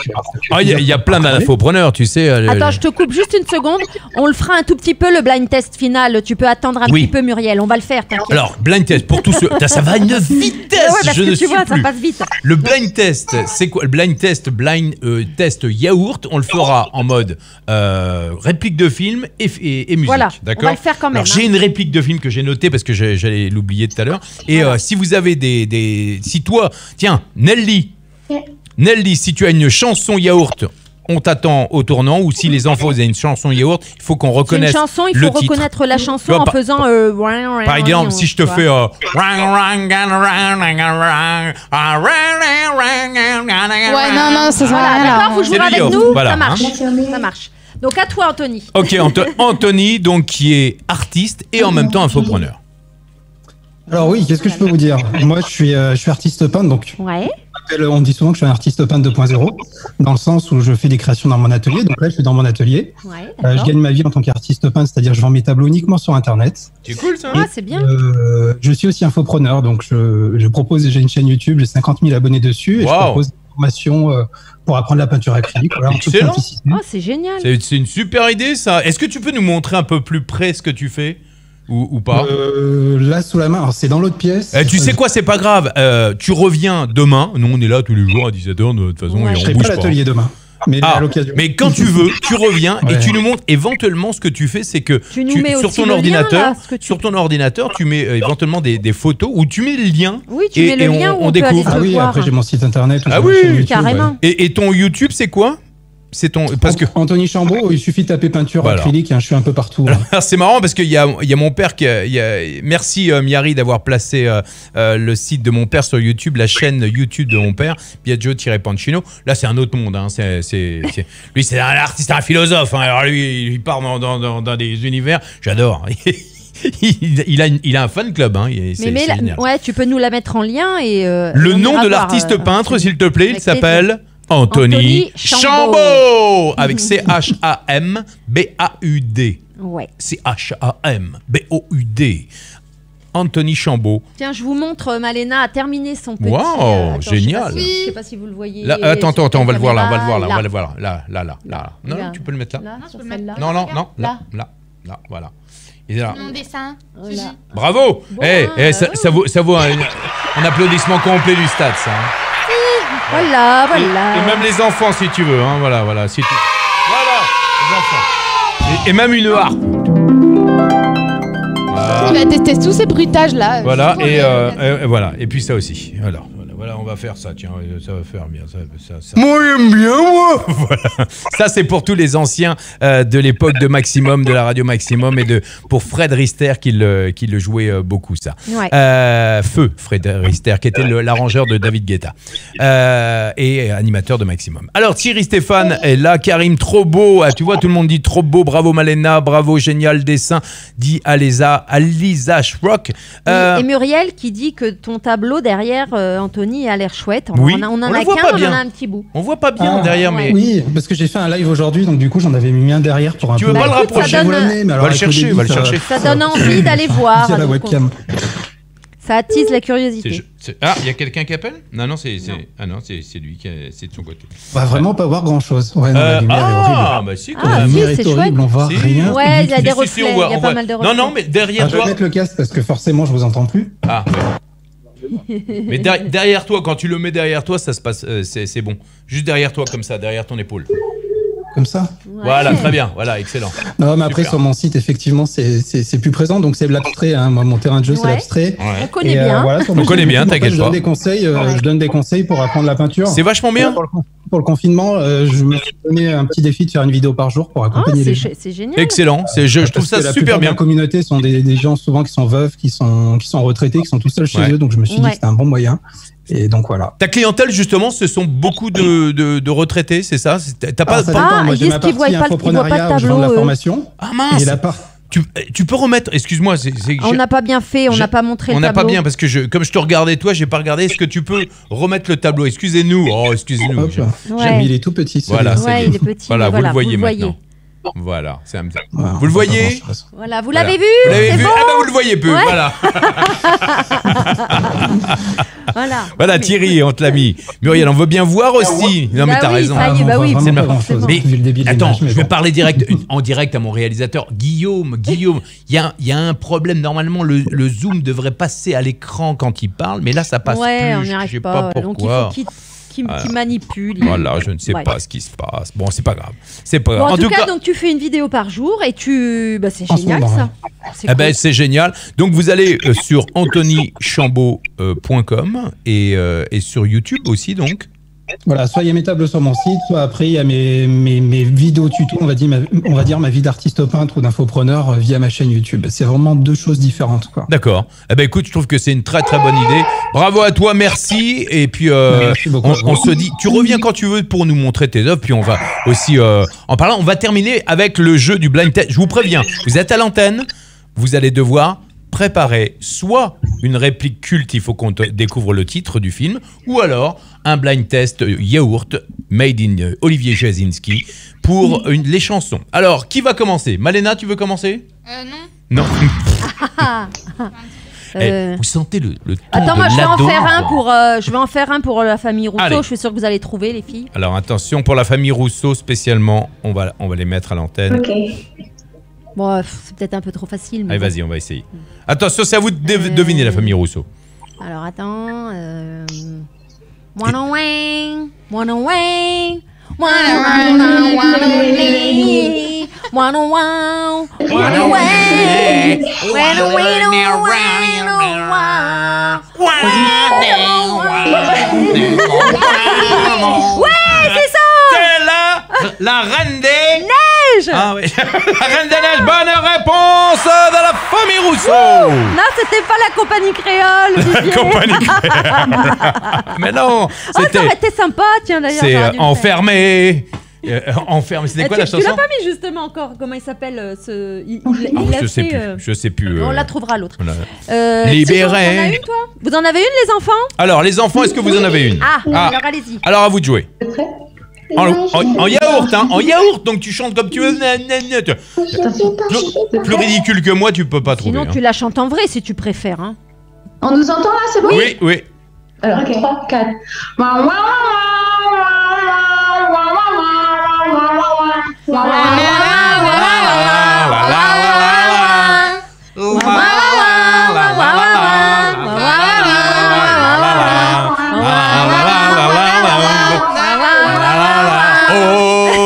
il y a plein d'infopreneurs, tu sais. Attends, je te coupe juste une seconde. On le fera un tout petit peu, le blind test final. Tu peux attendre un petit peu, Muriel. On va le faire, t'inquiète. Alors, blind test, pour tous ceux... Ça va à une vitesse, parce je que ne tu suis vois, plus. ça passe vite. Le blind test, c'est quoi? Le blind test yaourt, on le fera en mode réplique de film et musique. Voilà, d'accord. on va le faire quand même. Alors, j'ai une réplique de film que j'ai notée parce que j'allais l'oublier tout à l'heure. Et si vous avez si toi, tiens, Nelly, si tu as une chanson yaourt, on t'attend au tournant, ou si les enfants ont une chanson yaourt, il faut qu'on reconnaisse une chanson, il le faut titre. reconnaître la chanson en faisant... Par exemple, si je te fais... Ouais, non, ça sert à rien. D'accord, vous jouerez C'est avec le nous, yaourt, voilà, ça marche. hein. Ça marche. Donc à toi, Anthony. Ok, Anthony, donc qui est artiste et en même temps infopreneur. Alors oui, qu'est-ce que je peux vous dire? Moi, je suis artiste peintre, donc on dit souvent que je suis un artiste peintre 2.0, dans le sens où je fais des créations dans mon atelier. Donc là, je suis dans mon atelier. Je gagne ma vie en tant qu'artiste peintre, c'est-à-dire je vends mes tableaux uniquement sur Internet. C'est cool ça. C'est bien. Je suis aussi infopreneur, donc j'ai une chaîne YouTube, j'ai 50 000 abonnés dessus, et je propose des formations pour apprendre la peinture acrylique. Voilà, en toute Excellent. simplicité. Oh, c'est génial. C'est une super idée ça. Est-ce que tu peux nous montrer un peu plus près ce que tu fais? Ou pas? Là sous la main, alors c'est dans l'autre pièce. Tu sais quoi, c'est pas grave. Tu reviens demain. Nous on est là tous les jours à 17h de toute façon. Et on Je serai bouge pas à l'atelier demain. Mais à l'occasion. Mais quand tu veux, tu reviens et tu nous montres. Éventuellement, ce que tu fais, c'est que Tu nous mets sur aussi ton le lien, ordinateur, là, ce que tu- sur ton ordinateur, tu mets éventuellement des photos ou tu mets le lien. Oui, tu mets le lien où on peut aller découvre. te Ah oui, voir. après j'ai mon site internet. Ah j'ai ma oui, chaîne YouTube, carrément. Et ton YouTube, c'est quoi? C'est ton parce que Anthony Chambaud, il suffit de taper peinture Voilà. acrylique, je suis un peu partout. Alors, c'est marrant parce qu'il y a mon père merci Miari d'avoir placé le site de mon père sur YouTube, la chaîne YouTube de mon père, Biagio-Pancino. Là, c'est un autre monde. Hein. Lui, c'est un artiste, un philosophe. Hein. Alors lui, il part dans des univers. J'adore. il a un fan club. Hein. C'est génial. Ouais, tu peux nous la mettre en lien et. Le on nom ira de voir, l'artiste peintre, s'il te plaît, il avec s'appelle Anthony Chambaud. Chambaud avec C-H-A-M-B-A-U-D. Ouais. C-H-A-M-B-O-U-D. Anthony Chambaud. Tiens, je vous montre, Malena a terminé son petit... Wow, attends, génial. Je sais pas si vous le voyez. Là, attends, sur on va le voir là, caméra. on va le voir là. Non, Là. tu peux le mettre là. Là, sur celle-là. Non, là, voilà. Il est là. Mon dessin. Voilà. Bravo. Bon, ça vaut un applaudissement complet du stade, ça. Hein. Voilà. Et même les enfants, si tu veux. Hein, voilà. Voilà, les enfants. Et même une harpe. Voilà. Il va tester tous ces bruitages là. Voilà, et voilà. Et puis ça aussi. Voilà. Voilà, on va faire ça, tiens, ça va faire bien. Ça. Moi, j'aime bien, moi. Voilà. Ça, c'est pour tous les anciens de l'époque de Maximum, de la radio Maximum, et pour Fred Rister qui le jouait beaucoup, ça. Ouais. Feu, Fred Rister, qui était l'arrangeur de David Guetta et animateur de Maximum. Alors, Thierry Stéphane est là, Karim, trop beau. Tu vois, tout le monde dit trop beau, bravo Malena, bravo, génial dessin, dit Alisa Schrock. Et Muriel qui dit que ton tableau derrière, Anthony, a l'air chouette. Oui. On en a qu'un, on en a un petit bout. On voit pas bien derrière, mais... Oui, parce que j'ai fait un live aujourd'hui, donc du coup, j'en avais mis un derrière pour un peu... Tu veux pas le rapprocher? Va le chercher, Ça donne envie d'aller voir. La webcam. Ça attise la curiosité. Ah, il y a quelqu'un qui appelle? Non, c'est lui, c'est de son côté. On va vraiment pas voir grand-chose. Ouais, non, la lumière est horrible. Bah si, quand même. La lumière est horrible, on voit rien. Ouais, il y a des reflets, il y a pas mal de reflets. Non, mais derrière toi... Je vais mettre le casque parce que forcément, je vous entends plus. Ah, ouais. Mais derrière toi, quand tu le mets derrière toi, ça se passe, c'est bon. Juste derrière toi, comme ça, derrière ton épaule. Comme ça? Ouais. Voilà, très bien, voilà, excellent. Non, mais après, sur mon site, effectivement, c'est plus présent, donc c'est l'abstrait. Hein. Mon terrain de jeu, c'est l'abstrait. Ouais. On connaît bien. Voilà, on connaît bien, t'inquiète pas. Je donne des conseils pour apprendre la peinture. C'est vachement bien. Pour le confinement, je me suis donné un petit défi de faire une vidéo par jour pour accompagner les gens. C'est génial. Excellent, je trouve ça super bien. La communauté sont des gens souvent qui sont veufs, qui sont retraités, qui sont tout seuls chez eux, donc je me suis dit que c'était un bon moyen. Et donc voilà. Ta clientèle, justement, ce sont beaucoup de retraités, c'est ça? T'as pas... Moi, j'ai ma partie infoprenariat où je vends de la formation. Ah mince. Et la part... Tu peux remettre, excuse-moi. On n'a pas bien fait, on n'a pas montré le tableau. On n'a pas bien, parce que comme je te regardais toi, j'ai pas regardé. Est-ce que tu peux remettre le tableau? Excusez-nous. Oh, excusez-nous. Il est tout petit. Voilà, il est petit. Voilà, vous le voyez maintenant. Voilà, c'est un petit... Vous le voyez? Voilà, vous l'avez vu? Vous l'avez vu? Bon, ah bah vous le voyez peu, voilà. Voilà Thierry, on te l'a mis. Muriel, on veut bien voir aussi. Non mais t'as raison. C'est mais attends, je vais parler en direct à mon réalisateur Guillaume. Il y a un problème. Normalement, le zoom devrait passer à l'écran quand il parle, mais là ça passe plus. On n'y arrive pas. Pourquoi. Donc il faut qui manipule. Voilà, je ne sais pas ce qui se passe. Bon, c'est pas grave. Bon, en tout cas, donc tu fais une vidéo par jour et c'est génial ça. C'est génial. Donc vous allez sur anthonychambaud.com et sur YouTube aussi donc. Voilà, soit il y a mes tableaux sur mon site, soit après il y a mes vidéos tuto, on va dire ma vie d'artiste peintre ou d'infopreneur via ma chaîne YouTube. C'est vraiment deux choses différentes, quoi. D'accord. Écoute, je trouve que c'est une très très bonne idée. Bravo à toi, merci. Et puis merci beaucoup, on se dit, tu reviens quand tu veux pour nous montrer tes œuvres. Puis on va aussi, en parlant, on va terminer avec le jeu du blind test. Je vous préviens, vous êtes à l'antenne, vous allez devoir préparer soit une réplique culte, il faut qu'on découvre le titre du film, ou alors un blind test yaourt made in Olivier Jasinski pour les chansons. Alors, qui va commencer? Malena, tu veux commencer? Non. Vous sentez le ton Attends, moi de je vais l'ado. en faire un pour la famille Rousseau. Allez. Je suis sûre que vous allez trouver, les filles. Alors attention, pour la famille Rousseau spécialement, on va les mettre à l'antenne. Ok. Bon, c'est peut-être un peu trop facile. Mais Allez, vas-y, on va essayer. Attention, c'est à vous de deviner la famille Rousseau. Alors attends. Wanna wing, wanna wing, wanna wow, wanna wing, wanna wow, wanna wing, wanna ouais, c'est ça. C'est la reine des neiges. Ah oui, la reine des neiges. Bonne réponse de la famille Rousseau. Non, c'était pas la compagnie créole. La compagnie créole. Mais non, c'était. Ça aurait été sympa, tiens d'ailleurs. C'est enfermé. Enfermé. C'était quoi la chanson? Tu l'as pas mis justement encore. Comment il s'appelle je sais plus. On la trouvera l'autre. Libéré. Vous en avez une, les enfants? Alors, les enfants, est-ce que vous en avez une? Alors allez-y. Alors, à vous de jouer. En yaourt, hein, en yaourt, donc tu chantes comme tu veux. Plus ridicule que moi, tu peux pas trouver. Sinon, tu la chantes en vrai si tu préfères. Hein. On nous entend là, c'est bon? Oui. Alors, 3, 4.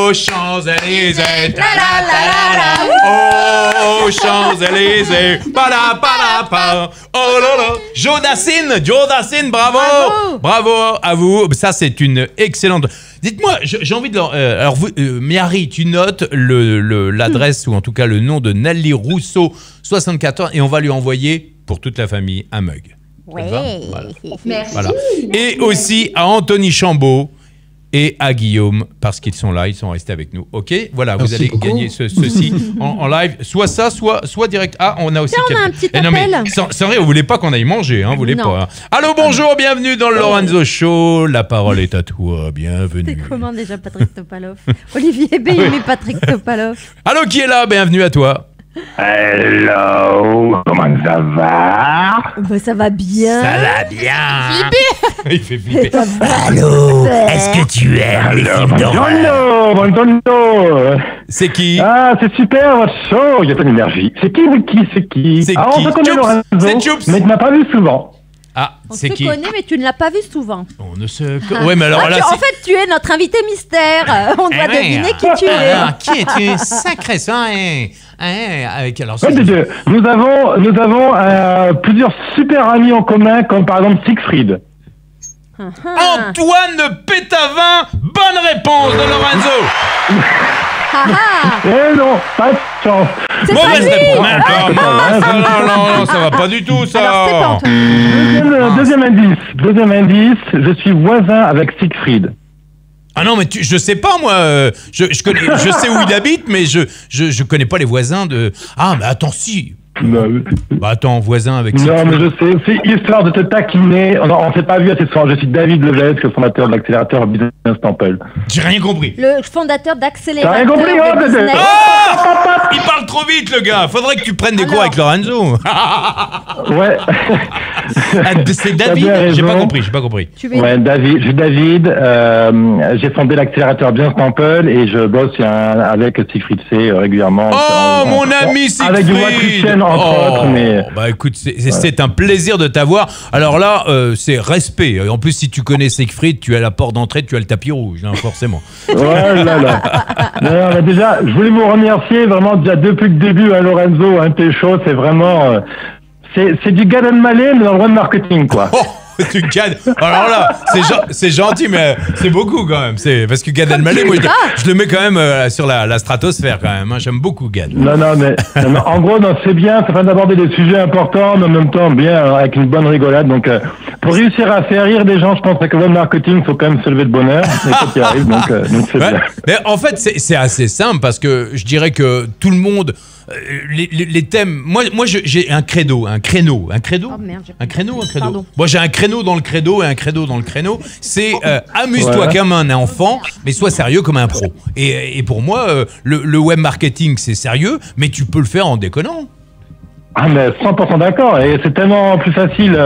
Oh, Champs-Élysées, oh, Champs-Élysées, pa-la-pa-la-pa, oh là là. Jodassin, bravo à vous. Ça, c'est une excellente... Dites-moi, j'ai envie de... alors, vous, Miari, tu notes l'adresse, ou en tout cas le nom de Nelly Rousseau, 74, et on va lui envoyer, pour toute la famille, un mug. Oui, voilà. Merci. Voilà. Et aussi à Anthony Chambaud et à Guillaume, parce qu'ils sont là, ils sont restés avec nous. Ok, voilà, Merci vous allez beaucoup. gagner ceci en live. Soit ça, soit direct. Ah, on a aussi... Tiens, on a un petit non, mais appel. c'est vrai, vous voulez pas qu'on aille manger, hein, vous voulez Non. pas. Hein. Allô, bonjour, bienvenue dans le Lorenzo Show. La parole est à toi, bienvenue. C'est comment déjà Patrick Topalov? Olivier B, il met Patrick Topalov. Allô, qui est là? Bienvenue à toi. Hello, comment ça va? Bah, ça va bien. Ça va bien. Il fait flipper. Allô, est-ce que tu aimes les films d'horreur? Buongiorno. C'est qui? Ah, c'est super votre show, il y a plein d'énergie. C'est qui? C'est Ah, on qui? se connaît, Choups. Lorenzo, C'est Choups. mais tu m'as pas vu souvent. Ah, On c'est se qui? connaît, mais tu ne l'as pas vu souvent. On ne se... Ouais, mais alors Ah, là, en fait, tu es notre invité mystère. On doit deviner qui tu es. Alors, qui es-tu? Sacré ça, hein? Avec, alors, Ouais, nous avons plusieurs super amis en commun, comme par exemple Siegfried. Antoine Pétavin, bonne réponse de Lorenzo. Eh non, pas de chance. Mauvaise réponse. Non, ça va pas du tout, ça. Deuxième indice, je suis voisin avec Siegfried. Ah non, mais je sais pas, moi. Je sais où il habite, mais je connais pas les voisins de... Ah, mais attends, si. Bah attends, voisin avec... Non, mais je sais, c'est histoire de te taquiner. On s'est pas vu assez souvent. Je suis David Levesque, le fondateur de l'accélérateur Business Temple. J'ai rien compris. Le fondateur d'Accélérateur. T'as rien compris, de business. Ah, il parle trop vite, le gars. Faudrait que tu prennes des cours avec Lorenzo. Ouais. C'est David. J'ai pas compris. Ouais, David. Je suis David. J'ai fondé l'accélérateur Business Temple et je bosse avec Siegfried C régulièrement. Oh, mon ami Siegfried. Avec du Watrichen, entre autres, mais... Bah écoute, c'est un plaisir de t'avoir. Alors là, c'est respect. En plus, si tu connais Siegfried, tu as la porte d'entrée, tu as le tapis rouge, hein, forcément. Ouais, là. Non, mais déjà, je voulais vous remercier vraiment déjà depuis le début, hein, Lorenzo, hein, tes shows, c'est vraiment... c'est du Gad Elmaleh, mais dans le web marketing, quoi. Tu Gad. Alors là, c'est gentil, mais c'est beaucoup quand même. C'est parce que Gad Elmaleh, moi, je le mets quand même sur la stratosphère quand même. Hein. J'aime beaucoup Gad. Non, mais en gros, c'est bien. Ça permet d'aborder des sujets importants, mais en même temps bien avec une bonne rigolade. Donc, pour réussir à faire rire des gens, je pense que le marketing, faut quand même se lever de bonne heure. C'est ça qui arrive. Donc c'est bien. Mais en fait, c'est assez simple parce que je dirais que tout le monde. Les thèmes. Moi, j'ai un créneau. Oh merde, Un créneau. Pardon. Moi, j'ai un créneau dans le credo et un credo dans le créneau. C'est amuse-toi Ouais. comme un enfant, mais sois sérieux comme un pro. Et pour moi, le web marketing, c'est sérieux, mais tu peux le faire en déconnant. Ah, mais 100% d'accord. Et c'est tellement plus facile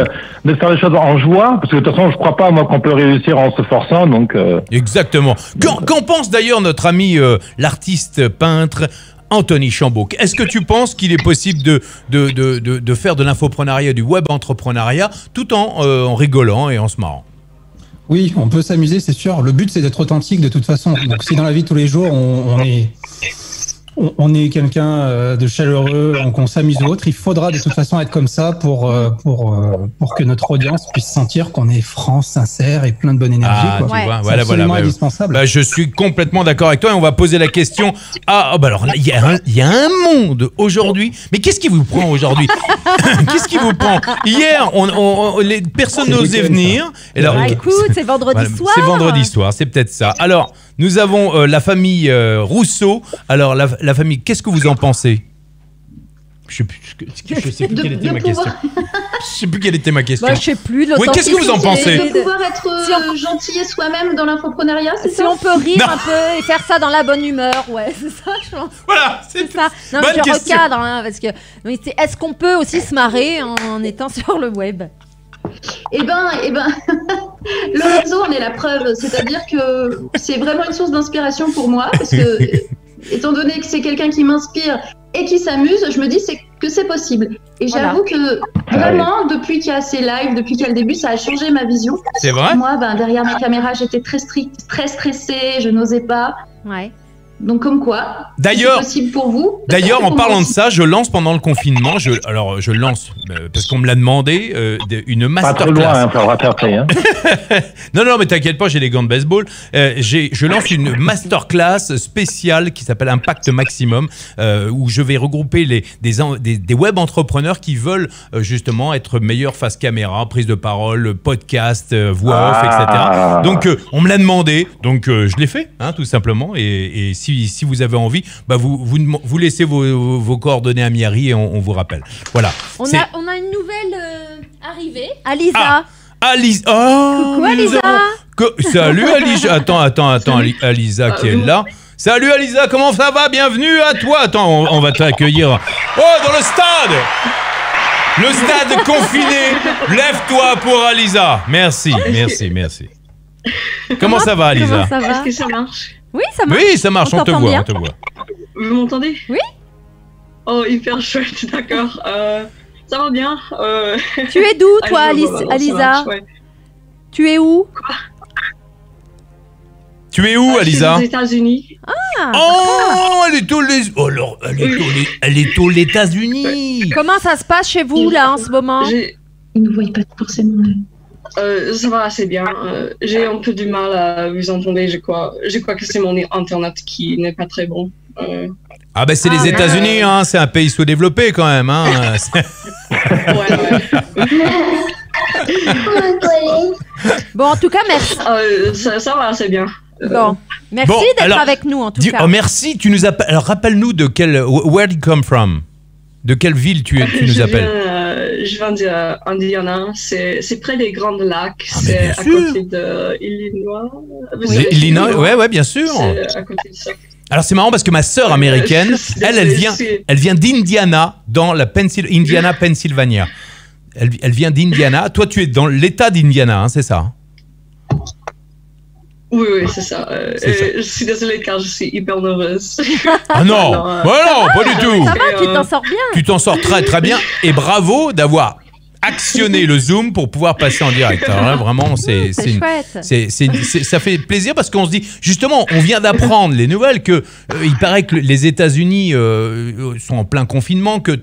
de faire les choses en joie, parce que de toute façon, je crois pas, moi, qu'on peut réussir en se forçant, donc... Exactement. Qu'en pense d'ailleurs notre ami l'artiste peintre Anthony Chambaud? Est-ce que tu penses qu'il est possible de faire de l'infoprenariat, du web entrepreneuriat, tout en rigolant et en se marrant? Oui, on peut s'amuser, c'est sûr. Le but, c'est d'être authentique de toute façon. Donc, si dans la vie de tous les jours, on est quelqu'un de chaleureux, qu'on s'amuse autre, il faudra de toute façon être comme ça pour que notre audience puisse sentir qu'on est franc, sincère et plein de bonne énergie. Ah, quoi. tu vois, C'est absolument indispensable. Bah, je suis complètement d'accord avec toi et on va poser la question. Alors là, il y a un monde aujourd'hui. Mais qu'est-ce qui vous prend aujourd'hui? Qu'est-ce qui vous prend? Hier, les personnes n'osaient venir. Et là, Écoute, c'est vendredi soir. C'est vendredi soir, c'est peut-être ça. Alors, nous avons la famille Rousseau. Alors, la famille, qu'est-ce que vous en pensez? Je sais plus quelle était ma question. Je sais plus quelle était ma question. Bah, je sais plus. Oui, qu'est-ce que vous en pensez? De pouvoir être gentil et soi-même dans l'infoprenariat, c'est ça? Si on peut rire un peu et faire ça dans la bonne humeur, ouais, c'est ça, je pense. Voilà, c'est ça. Non, bonne mais je question. recadre, hein, parce que est-ce qu'on peut aussi se marrer en étant sur le web? Eh ben, Lorenzo en est la preuve. C'est-à-dire que c'est vraiment une source d'inspiration pour moi, parce que, étant donné que c'est quelqu'un qui m'inspire et qui s'amuse, je me dis que c'est possible. Et j'avoue que vraiment, depuis qu'il y a ces lives, depuis qu'il y a le début, ça a changé ma vision. C'est vrai? Moi, derrière ma caméra, j'étais très stricte, très stressée, je n'osais pas. Ouais. Donc comme quoi, d'ailleurs, c'est possible pour vous. D'ailleurs, en parlant de ça, je lance pendant le confinement, je lance, parce qu'on me l'a demandé, une masterclass. Pas trop loin, hein, ça va rattraper. Hein. non, mais t'inquiète pas, j'ai les gants de baseball. Je lance une masterclass spéciale qui s'appelle Impact Maximum, où je vais regrouper des web entrepreneurs qui veulent justement être meilleurs face caméra, prise de parole, podcast, voix off, etc. Donc, on me l'a demandé, donc je l'ai fait, hein, tout simplement. Et si vous avez envie, vous laissez vos coordonnées à Miari et on vous rappelle. Voilà. On a une nouvelle arrivée. Alisa. Alisa. Oh, coucou Alisa. Salut Alisa. Attends, Alisa qui est là. Salut Alisa, comment ça va? Bienvenue à toi. Attends, on va t'accueillir. Oh, dans le stade. Le stade confiné. Lève-toi pour Alisa. Merci. Comment ça va, Alisa? Ça va? Est-ce que ça marche? Oui, ça marche. Oui, ça marche, on te voit. Vous m'entendez? Oui. Oh, hyper chouette, d'accord. Ça va bien. Tu es d'où, toi, Alisa? Tu es où? Quoi? Tu es où, Alisa? Je suis aux États-Unis. Ah. Oh, elle est aux États-Unis. Comment ça se passe chez vous, là, en ce moment? Ils ne voient pas forcément. Ça va assez bien. J'ai un peu du mal à vous entendre. Je crois que c'est mon internet qui n'est pas très bon. Ah ben c'est les États-Unis, hein, c'est un pays sous-développé quand même. Hein. Ouais. Bon, en tout cas, merci. Ça va assez bien. Bon, merci d'être avec nous en tout cas. Oh, merci, tu nous appelles. Alors rappelle-nous de where do you come from? De quelle ville tu nous appelles? Je viens d'Indiana, c'est près des Grands Lacs, c'est à côté de Illinois. Illinois, ouais, bien sûr. C'est à côté de ça. Alors c'est marrant parce que ma sœur américaine, elle vient d'Indiana, dans la Pennsylvania. Elle vient d'Indiana. Toi, tu es dans l'État d'Indiana, hein, c'est ça? Oui, c'est ça. Je suis désolée car je suis hyper nerveuse. Ah non, pas du tout. Ça va, tu t'en sors bien. Tu t'en sors très très bien et bravo d'avoir actionner le Zoom pour pouvoir passer en direct. Alors là, vraiment, c'est chouette. Ça fait plaisir parce qu'on se dit, justement, on vient d'apprendre les nouvelles que il paraît que les États-Unis sont en plein confinement, que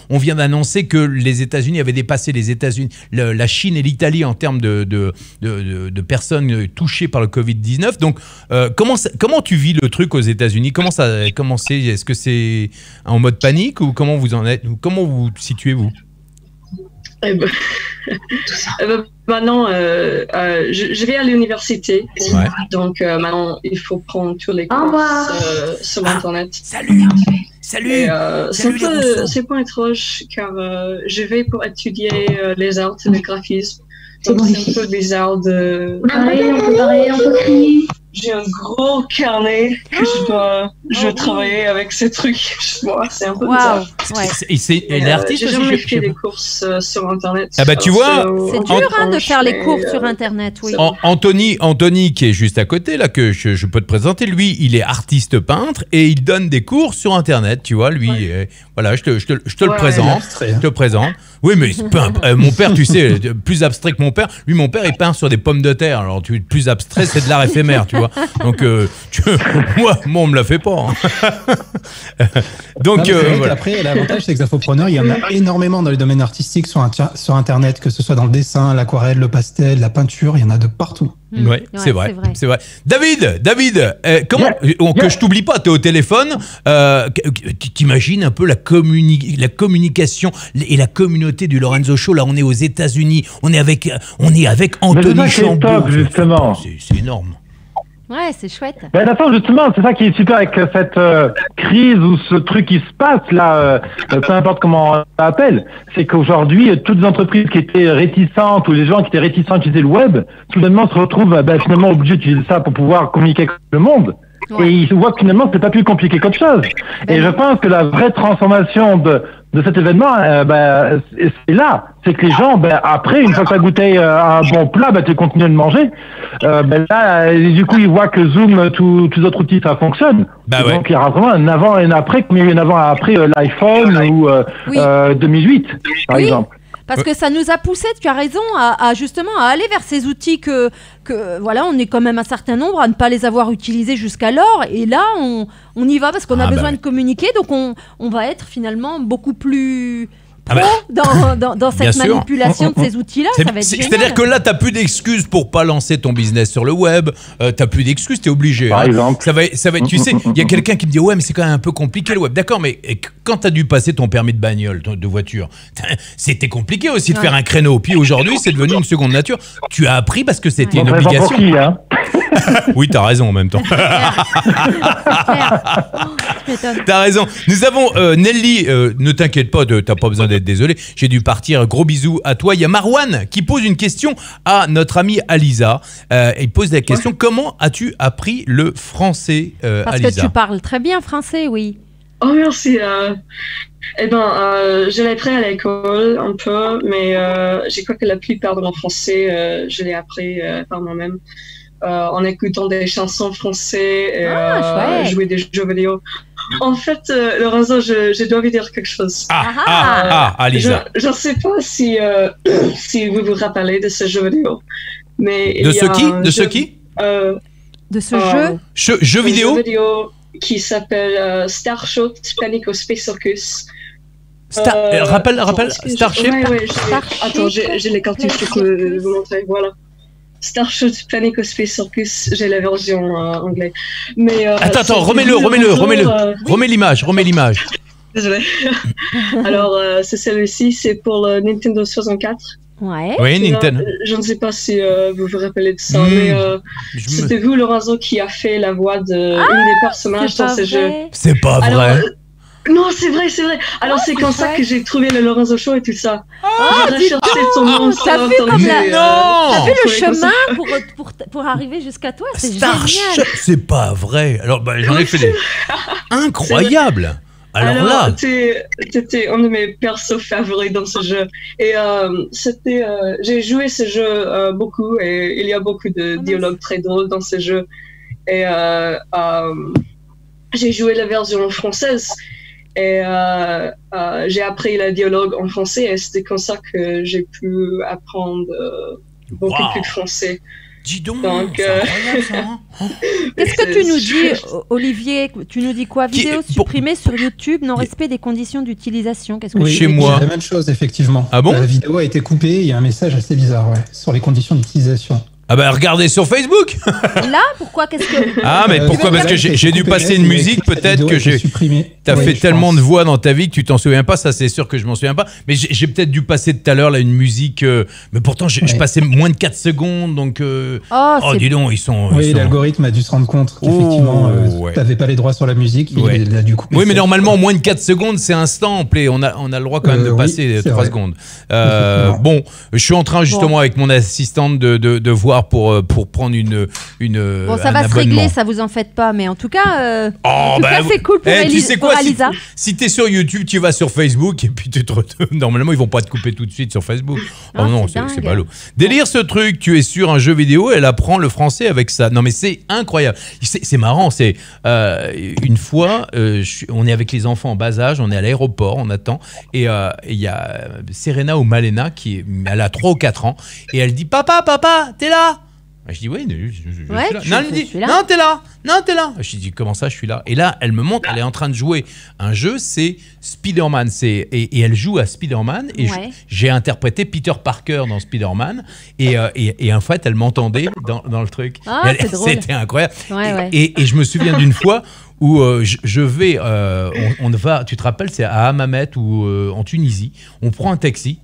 on vient d'annoncer que les États-Unis avaient dépassé la Chine et l'Italie en termes de personnes touchées par le Covid-19. Donc, comment tu vis le truc aux États-Unis? Comment c'est? Est-ce que c'est en mode panique ou comment vous en êtes? Comment vous situez-vous? Maintenant, je vais à l'université. Ouais. Donc, maintenant, il faut prendre tous les cours sur Internet. Salut. C'est pas étrange, car je vais pour étudier les arts et le graphisme. C'est un peu bizarre de... On peut crier. J'ai un gros carnet que je dois travailler avec ces trucs. Moi, c'est un peu bizarre. L'artiste, j'ai jamais fait des courses sur Internet. Ah bah tu vois, c'est dur de faire les cours sur Internet. Oui. Anthony qui est juste à côté là que je peux te présenter, lui il est artiste peintre et il donne des cours sur Internet. Tu vois, lui, voilà, je te le présente. Je te présente. Oui, mais mon père, tu sais, plus abstrait que mon père. Lui, mon père, il peint sur des pommes de terre. Alors, plus abstrait, c'est de l'art éphémère, tu vois. Donc, moi, on me la fait pas. Hein. Donc, voilà. Après, l'avantage, c'est que les infopreneurs, il y en a énormément dans les domaines artistiques sur Internet, que ce soit dans le dessin, l'aquarelle, le pastel, la peinture, il y en a de partout. Ouais, c'est vrai. David, comment que je t'oublie pas, t'es au téléphone. T'imagines un peu la communication et la communauté du Lorenzo Show. Là, on est aux États-Unis, on est avec Anthony Chambaud. Justement, c'est énorme. Ouais, c'est chouette. Ben, attends, justement, c'est ça qui est super avec cette crise ou ce truc qui se passe là, peu importe comment on l'appelle, c'est qu'aujourd'hui, toutes les entreprises qui étaient réticentes ou les gens qui étaient réticents à utiliser le web, soudainement se retrouvent finalement obligés d'utiliser ça pour pouvoir communiquer avec le monde. Ouais. Et ils voient que finalement, c'est pas plus compliqué qu'autre chose. Et je pense que la vraie transformation de cet événement, c'est là. C'est que les gens, après, une fois que tu as goûté un bon plat, tu continues de manger. Là, du coup, ils voient que Zoom, tous les autres outils, ça fonctionne. Donc, il y aura vraiment un avant et un après, comme il y a eu un avant et un après l'iPhone ou 2008, par exemple. Parce que ça nous a poussé, tu as raison, à justement à aller vers ces outils que voilà, on est quand même un certain nombre à ne pas les avoir utilisés jusqu'alors. Et là, on y va parce qu'on a besoin de communiquer. Donc, on va être finalement beaucoup plus dans cette manipulation de ces outils-là. Ça va être génial. C'est-à-dire que là, tu n'as plus d'excuses pour pas lancer ton business sur le web. Tu n'as plus d'excuses, tu es obligé. Par exemple. Ça va être, tu sais, il y a quelqu'un qui me dit ouais, mais c'est quand même un peu compliqué le web. D'accord, mais quand tu as dû passer ton permis de bagnole, de voiture, c'était compliqué aussi de faire un créneau. Puis aujourd'hui, c'est devenu une seconde nature. Tu as appris parce que c'était une obligation. Pour qui, hein. Oui, t'as raison en même temps. T'as raison. Nous avons Nelly, ne t'inquiète pas, t'as pas besoin d'être désolé. J'ai dû partir. Gros bisous à toi. Il y a Marwan qui pose une question à notre amie Alisa. Il pose la question comment as-tu appris le français, Parce Alisa? que tu parles très bien français, oui. Oh, merci. Je l'ai appris à l'école un peu, mais je crois que la plupart de mon français, je l'ai appris par moi-même. En écoutant des chansons françaises et jouer des jeux vidéo. En fait, Lorenzo, je dois vous dire quelque chose. Alisa. Je ne sais pas si vous vous rappelez de ce jeu vidéo. Mais De ce qui De ce jeu vidéo qui s'appelle Starshot Panic au Space Circus. Rappelle, Starship. Attends, j'ai les cartouches que je peux vous montrer. Voilà. Starshot Panic au Space Circus, j'ai la version anglaise. Mais attends, remets-le. Remets l'image. Désolé. Alors, c'est celui-ci, c'est pour le Nintendo 64. Ouais. Oui, Nintendo. Je ne sais pas si vous vous rappelez de ça, mais c'était vous, Lorenzo, qui a fait la voix de une des personnages dans ce jeu. C'est pas vrai. Non, c'est vrai. Alors, c'est comme ça que j'ai trouvé le Lorenzo Show et tout ça. J'ai recherché son nom. T'as vu le chemin pour arriver jusqu'à toi. C'est génial. C'est pas vrai. Alors, j'en ai fait des... Incroyable. Alors là... C'était un de mes persos favoris dans ce jeu. Et j'ai joué ce jeu beaucoup et il y a beaucoup de dialogues très drôles dans ce jeu. Et j'ai joué la version française. Et j'ai appris le dialogue en français et c'était comme ça que j'ai pu apprendre beaucoup plus de français. Dis donc, qu'est-ce que tu nous dis, Olivier? Tu nous dis quoi? Vidéo supprimée sur YouTube, non-respect des conditions d'utilisation. Qu'est-ce que chez moi, la même chose, effectivement. Ah bon? La vidéo a été coupée, il y a un message assez bizarre sur les conditions d'utilisation. Ah bah regardez sur Facebook. Là, pourquoi? Qu'est-ce que... Ah mais pourquoi? Parce que j'ai dû passer une musique, peut-être que j'ai... T'as fait tellement de voix dans ta vie que tu t'en souviens pas, ça c'est sûr que je m'en souviens pas. Mais j'ai peut-être dû passer tout à l'heure là une musique, mais pourtant je passais moins de 4 secondes, donc... dis donc, ils sont... l'algorithme a dû se rendre compte qu'effectivement, t'avais pas les droits sur la musique, il a dû couper. Oui, mais normalement, moins de 4 secondes, c'est instant, on a le droit quand même de passer 3 secondes. Bon, je suis en train justement avec mon assistante de voir pour prendre une bon, ça va se régler, ça vous en faites pas, mais en tout cas, c'est cool pour Alisa. Si t'es sur YouTube, tu vas sur Facebook et puis normalement ils vont pas te couper tout de suite sur Facebook. Oh non, c'est ballot. Délire ce truc, tu es sur un jeu vidéo, elle apprend le français avec ça. Non mais c'est incroyable. C'est marrant, c'est une fois, on est avec les enfants en bas âge, on est à l'aéroport, on attend et il y a Serena ou Malena elle a 3 ou 4 ans et elle dit papa, t'es là? Je dis oui, je suis là. Non, elle me dit non, t'es là. Je dis comment ça, je suis là? Et là, elle me montre, elle est en train de jouer un jeu, c'est Spider-Man, et elle joue à Spider-Man et j'ai interprété Peter Parker dans Spider-Man et en fait, elle m'entendait dans le truc. C'était incroyable. Et je me souviens d'une fois où je vais, on va, tu te rappelles, c'est à Hammamet ou en Tunisie, on prend un taxi.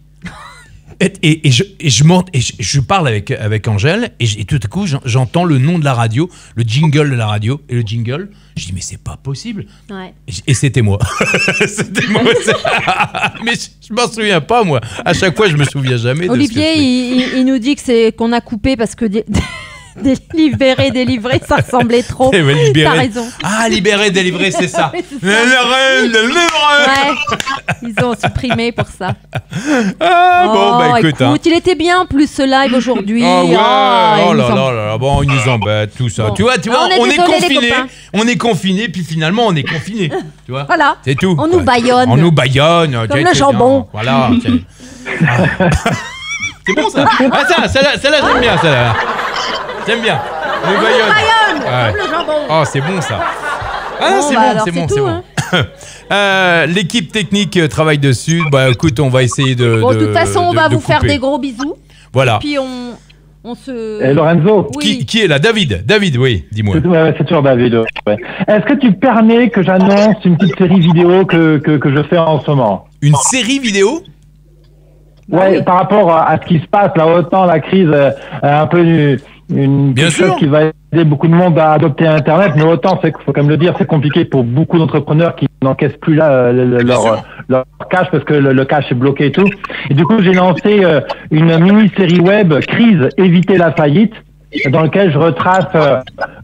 Et je monte et je parle avec Angèle et tout à coup j'entends le nom de la radio, le jingle de la radio et le jingle. Je dis mais c'est pas possible. Et c'était moi. C'était moi. Mais je m'en souviens pas moi. À chaque fois je me souviens jamais. Olivier il nous dit que c'est qu'on a coupé parce que Libéré, délivré, ça ressemblait trop. T'as raison. Ah, libéré, délivré, c'est ça. Ouais, c'est ça. Ouais, ils ont supprimé pour ça. Ah, bon, bah écoute. Il était bien, plus ce live aujourd'hui. Oh là, bon, ils nous embêtent, tout ça. Bon. Tu vois, on est confinés. On est confinés, puis finalement, on est confinés. Tu vois. Voilà. C'est tout. On nous baïonne. On nous baïonne. Comme le jambon. Voilà. C'est bon ça. Ah, celle-là, j'aime bien, celle-là. J'aime bien. On nous baïonne. Comme le jambon. Oh, c'est bon ça. Ah, c'est bon. L'équipe technique travaille dessus. Bah écoute, on va essayer de. Bon, de toute façon, on va vous faire des gros bisous. Voilà. Puis on se. Et Lorenzo. Oui. Qui est là? David, oui, dis-moi. C'est toujours David. Ouais. Est-ce que tu permets que j'annonce une petite série vidéo que je fais en ce moment? Une série vidéo? Ouais, par rapport à ce qui se passe là, autant la crise un peu quelque chose qui va aider beaucoup de monde à adopter Internet, mais autant c'est qu'il faut quand même le dire, c'est compliqué pour beaucoup d'entrepreneurs qui n'encaissent plus là leur cash parce que le cash est bloqué et tout. Et du coup, j'ai lancé une mini-série web Crise, éviter la faillite, dans lequel je retrace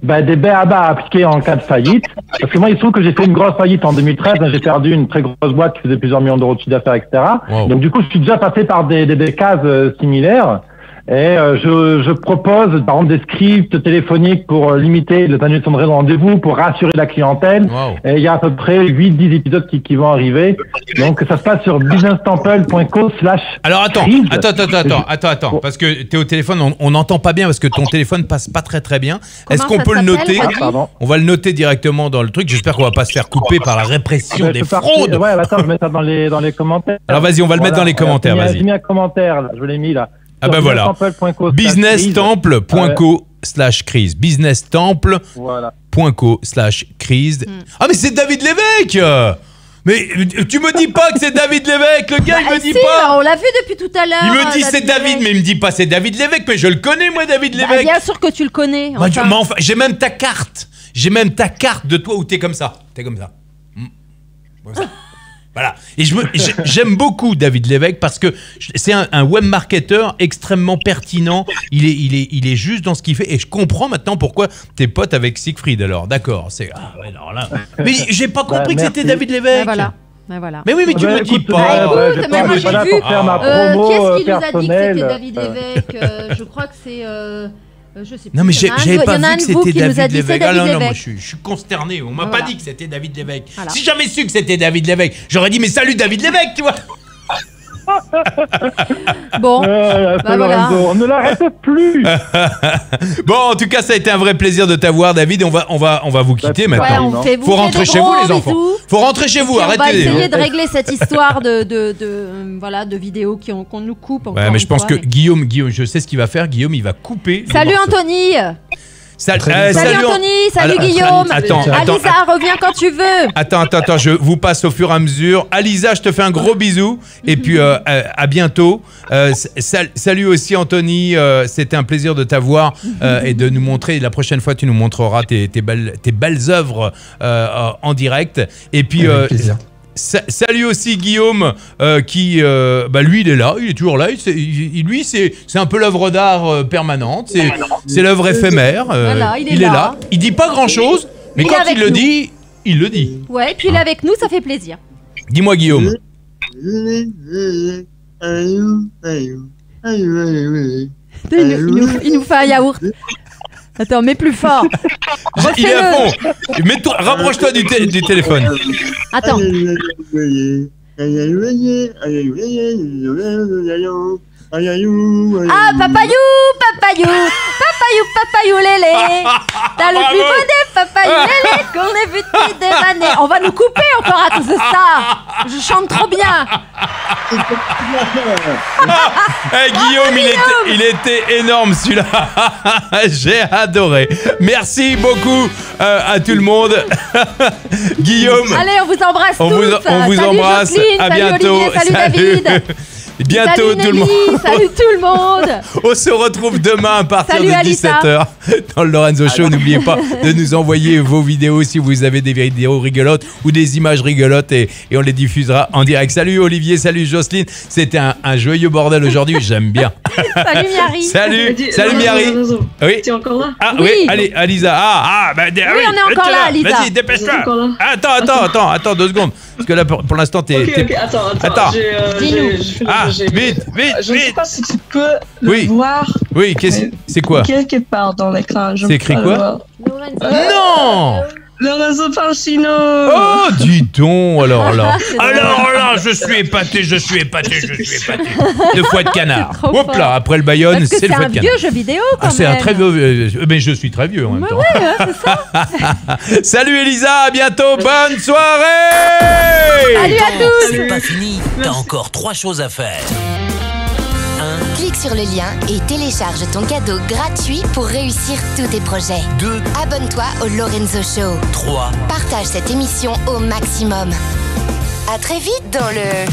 des b.a.-ba à appliquer en cas de faillite. Parce que moi, il se trouve que j'ai fait une grosse faillite en 2013. J'ai perdu une très grosse boîte qui faisait plusieurs millions d'euros de chiffre d'affaires, etc. Wow. Donc du coup, je suis déjà passé par des cases similaires. Et je propose par exemple des scripts téléphoniques pour limiter les annulations de rendez-vous, pour rassurer la clientèle. Wow. Et il y a à peu près 8-10 épisodes qui vont arriver. Donc ça se passe sur businesstemple.co/. Alors attends, parce que t'es au téléphone, on n'entend pas bien parce que ton téléphone passe pas très bien. Est-ce qu'on peut le noter? On va le noter directement dans le truc. J'espère qu'on va pas se faire couper par la répression des fraudes. Ouais, attends, je mets ça dans les commentaires. Alors vas-y, on va le mettre dans les commentaires. Vas-y. J'ai mis un commentaire, là, je l'ai mis là. Ah ben voilà, businesstemple.co/crise, businesstemple.co/crise. Ah mais c'est David Lévesque. Mais tu me dis pas que c'est David Lévesque, le gars, il me dit pas. On l'a vu depuis tout à l'heure. Il me dit c'est David, mais il me dit pas c'est David Lévesque, mais je le connais moi, David Lévesque. Bien sûr que tu le connais. Enfin, j'ai même ta carte. J'ai même ta carte de toi où t'es comme ça. T'es comme ça. Comme ça. Voilà. Et j'aime beaucoup David Lévesque parce que c'est un webmarketer extrêmement pertinent. Il est juste dans ce qu'il fait et je comprends maintenant pourquoi t'es pote avec Siegfried. Alors, d'accord. Alors là. Mais j'ai pas compris que c'était David Lévesque. Voilà. Mais oui, mais tu me dis pas. Écoute, mais moi j'ai vu. Qui est-ce qui nous a dit que c'était David Lévesque? Je crois que c'est. Je sais plus. Non mais j'avais pas vu que c'était David Lévesque. Ah non, moi je suis consterné. On m'a pas dit que c'était David Lévesque. Voilà. Si j'avais su que c'était David Lévesque, j'aurais dit mais salut David Lévesque, tu vois. Bon, voilà. On ne l'arrête plus. Bon, en tout cas, ça a été un vrai plaisir de t'avoir, David. On va vous quitter maintenant. Faut rentrer chez vous, les enfants. Faut rentrer chez vous. Arrêtez. On va essayer de régler cette histoire de vidéos qu'on nous coupe. Ouais, mais je pense que Guillaume, je sais ce qu'il va faire. Guillaume, il va couper. Salut Anthony. Salut Anthony, salut Guillaume. Alisa, reviens quand tu veux. Attends, je vous passe au fur et à mesure. Alisa, je te fais un gros bisou et puis à bientôt. Salut aussi Anthony, c'était un plaisir de t'avoir et de nous montrer. La prochaine fois, tu nous montreras tes belles œuvres en direct. Et puis salut aussi Guillaume qui lui il est là, il est toujours là, lui c'est un peu l'œuvre d'art permanente, c'est l'œuvre éphémère, voilà, il est là, il dit pas grand chose mais quand il le dit, il le dit. Ouais, et puis il est avec nous, ça fait plaisir. Dis-moi Guillaume. Il nous fait un yaourt. Attends, mets plus fort. Il est à fond. Rapproche-toi du téléphone. Attends. Ah, papayou lélé. T'as le plus beau des papayou lélé qu'on ait vu depuis des années. On va nous couper encore à tout ça. Je chante trop bien. Guillaume, il était énorme celui-là. J'ai adoré. Merci beaucoup à tout le monde. Guillaume. Allez, on vous embrasse tous. On vous embrasse. Jocelyne, à bientôt. Olivier, salut David. Bientôt salut tout le monde. Salut tout le monde. On se retrouve demain à partir Salut, de Alissa. 17h dans le Lorenzo Show. N'oubliez pas de nous envoyer vos vidéos si vous avez des vidéos rigolotes ou des images rigolotes et on les diffusera en direct. Salut Olivier, salut Jocelyne. C'était un joyeux bordel aujourd'hui, j'aime bien. Salut Miari. Salut Miari. Oui. Tu es encore là? Ah oui, allez, Alisa. Oui, on est encore là, Alisa. Vas-y, dépêche-toi. Attends 2 secondes. Parce que là, pour l'instant, t'es. Ok, attends. Vite. Je ne sais pas si tu peux le voir. Oui, c'est quoi? Quelque part dans l'écran. C'est écrit quoi? Non! Lorenzo Falsino. Oh, dis donc, alors là, je suis épaté. 2 fois de canard. Hop là, après le Bayonne, c'est le fois de canard. C'est un vieux jeu vidéo quand même. C'est un très vieux. Mais je suis très vieux en même temps. Ouais, c'est ça. Salut Elisa, à bientôt, bonne soirée. Salut à tous. C'est pas fini, t'as encore 3 choses à faire. 1. Clique sur le lien et télécharge ton cadeau gratuit pour réussir tous tes projets. 2. Abonne-toi au Lorenzo Show. 3. Partage cette émission au maximum. À très vite dans le...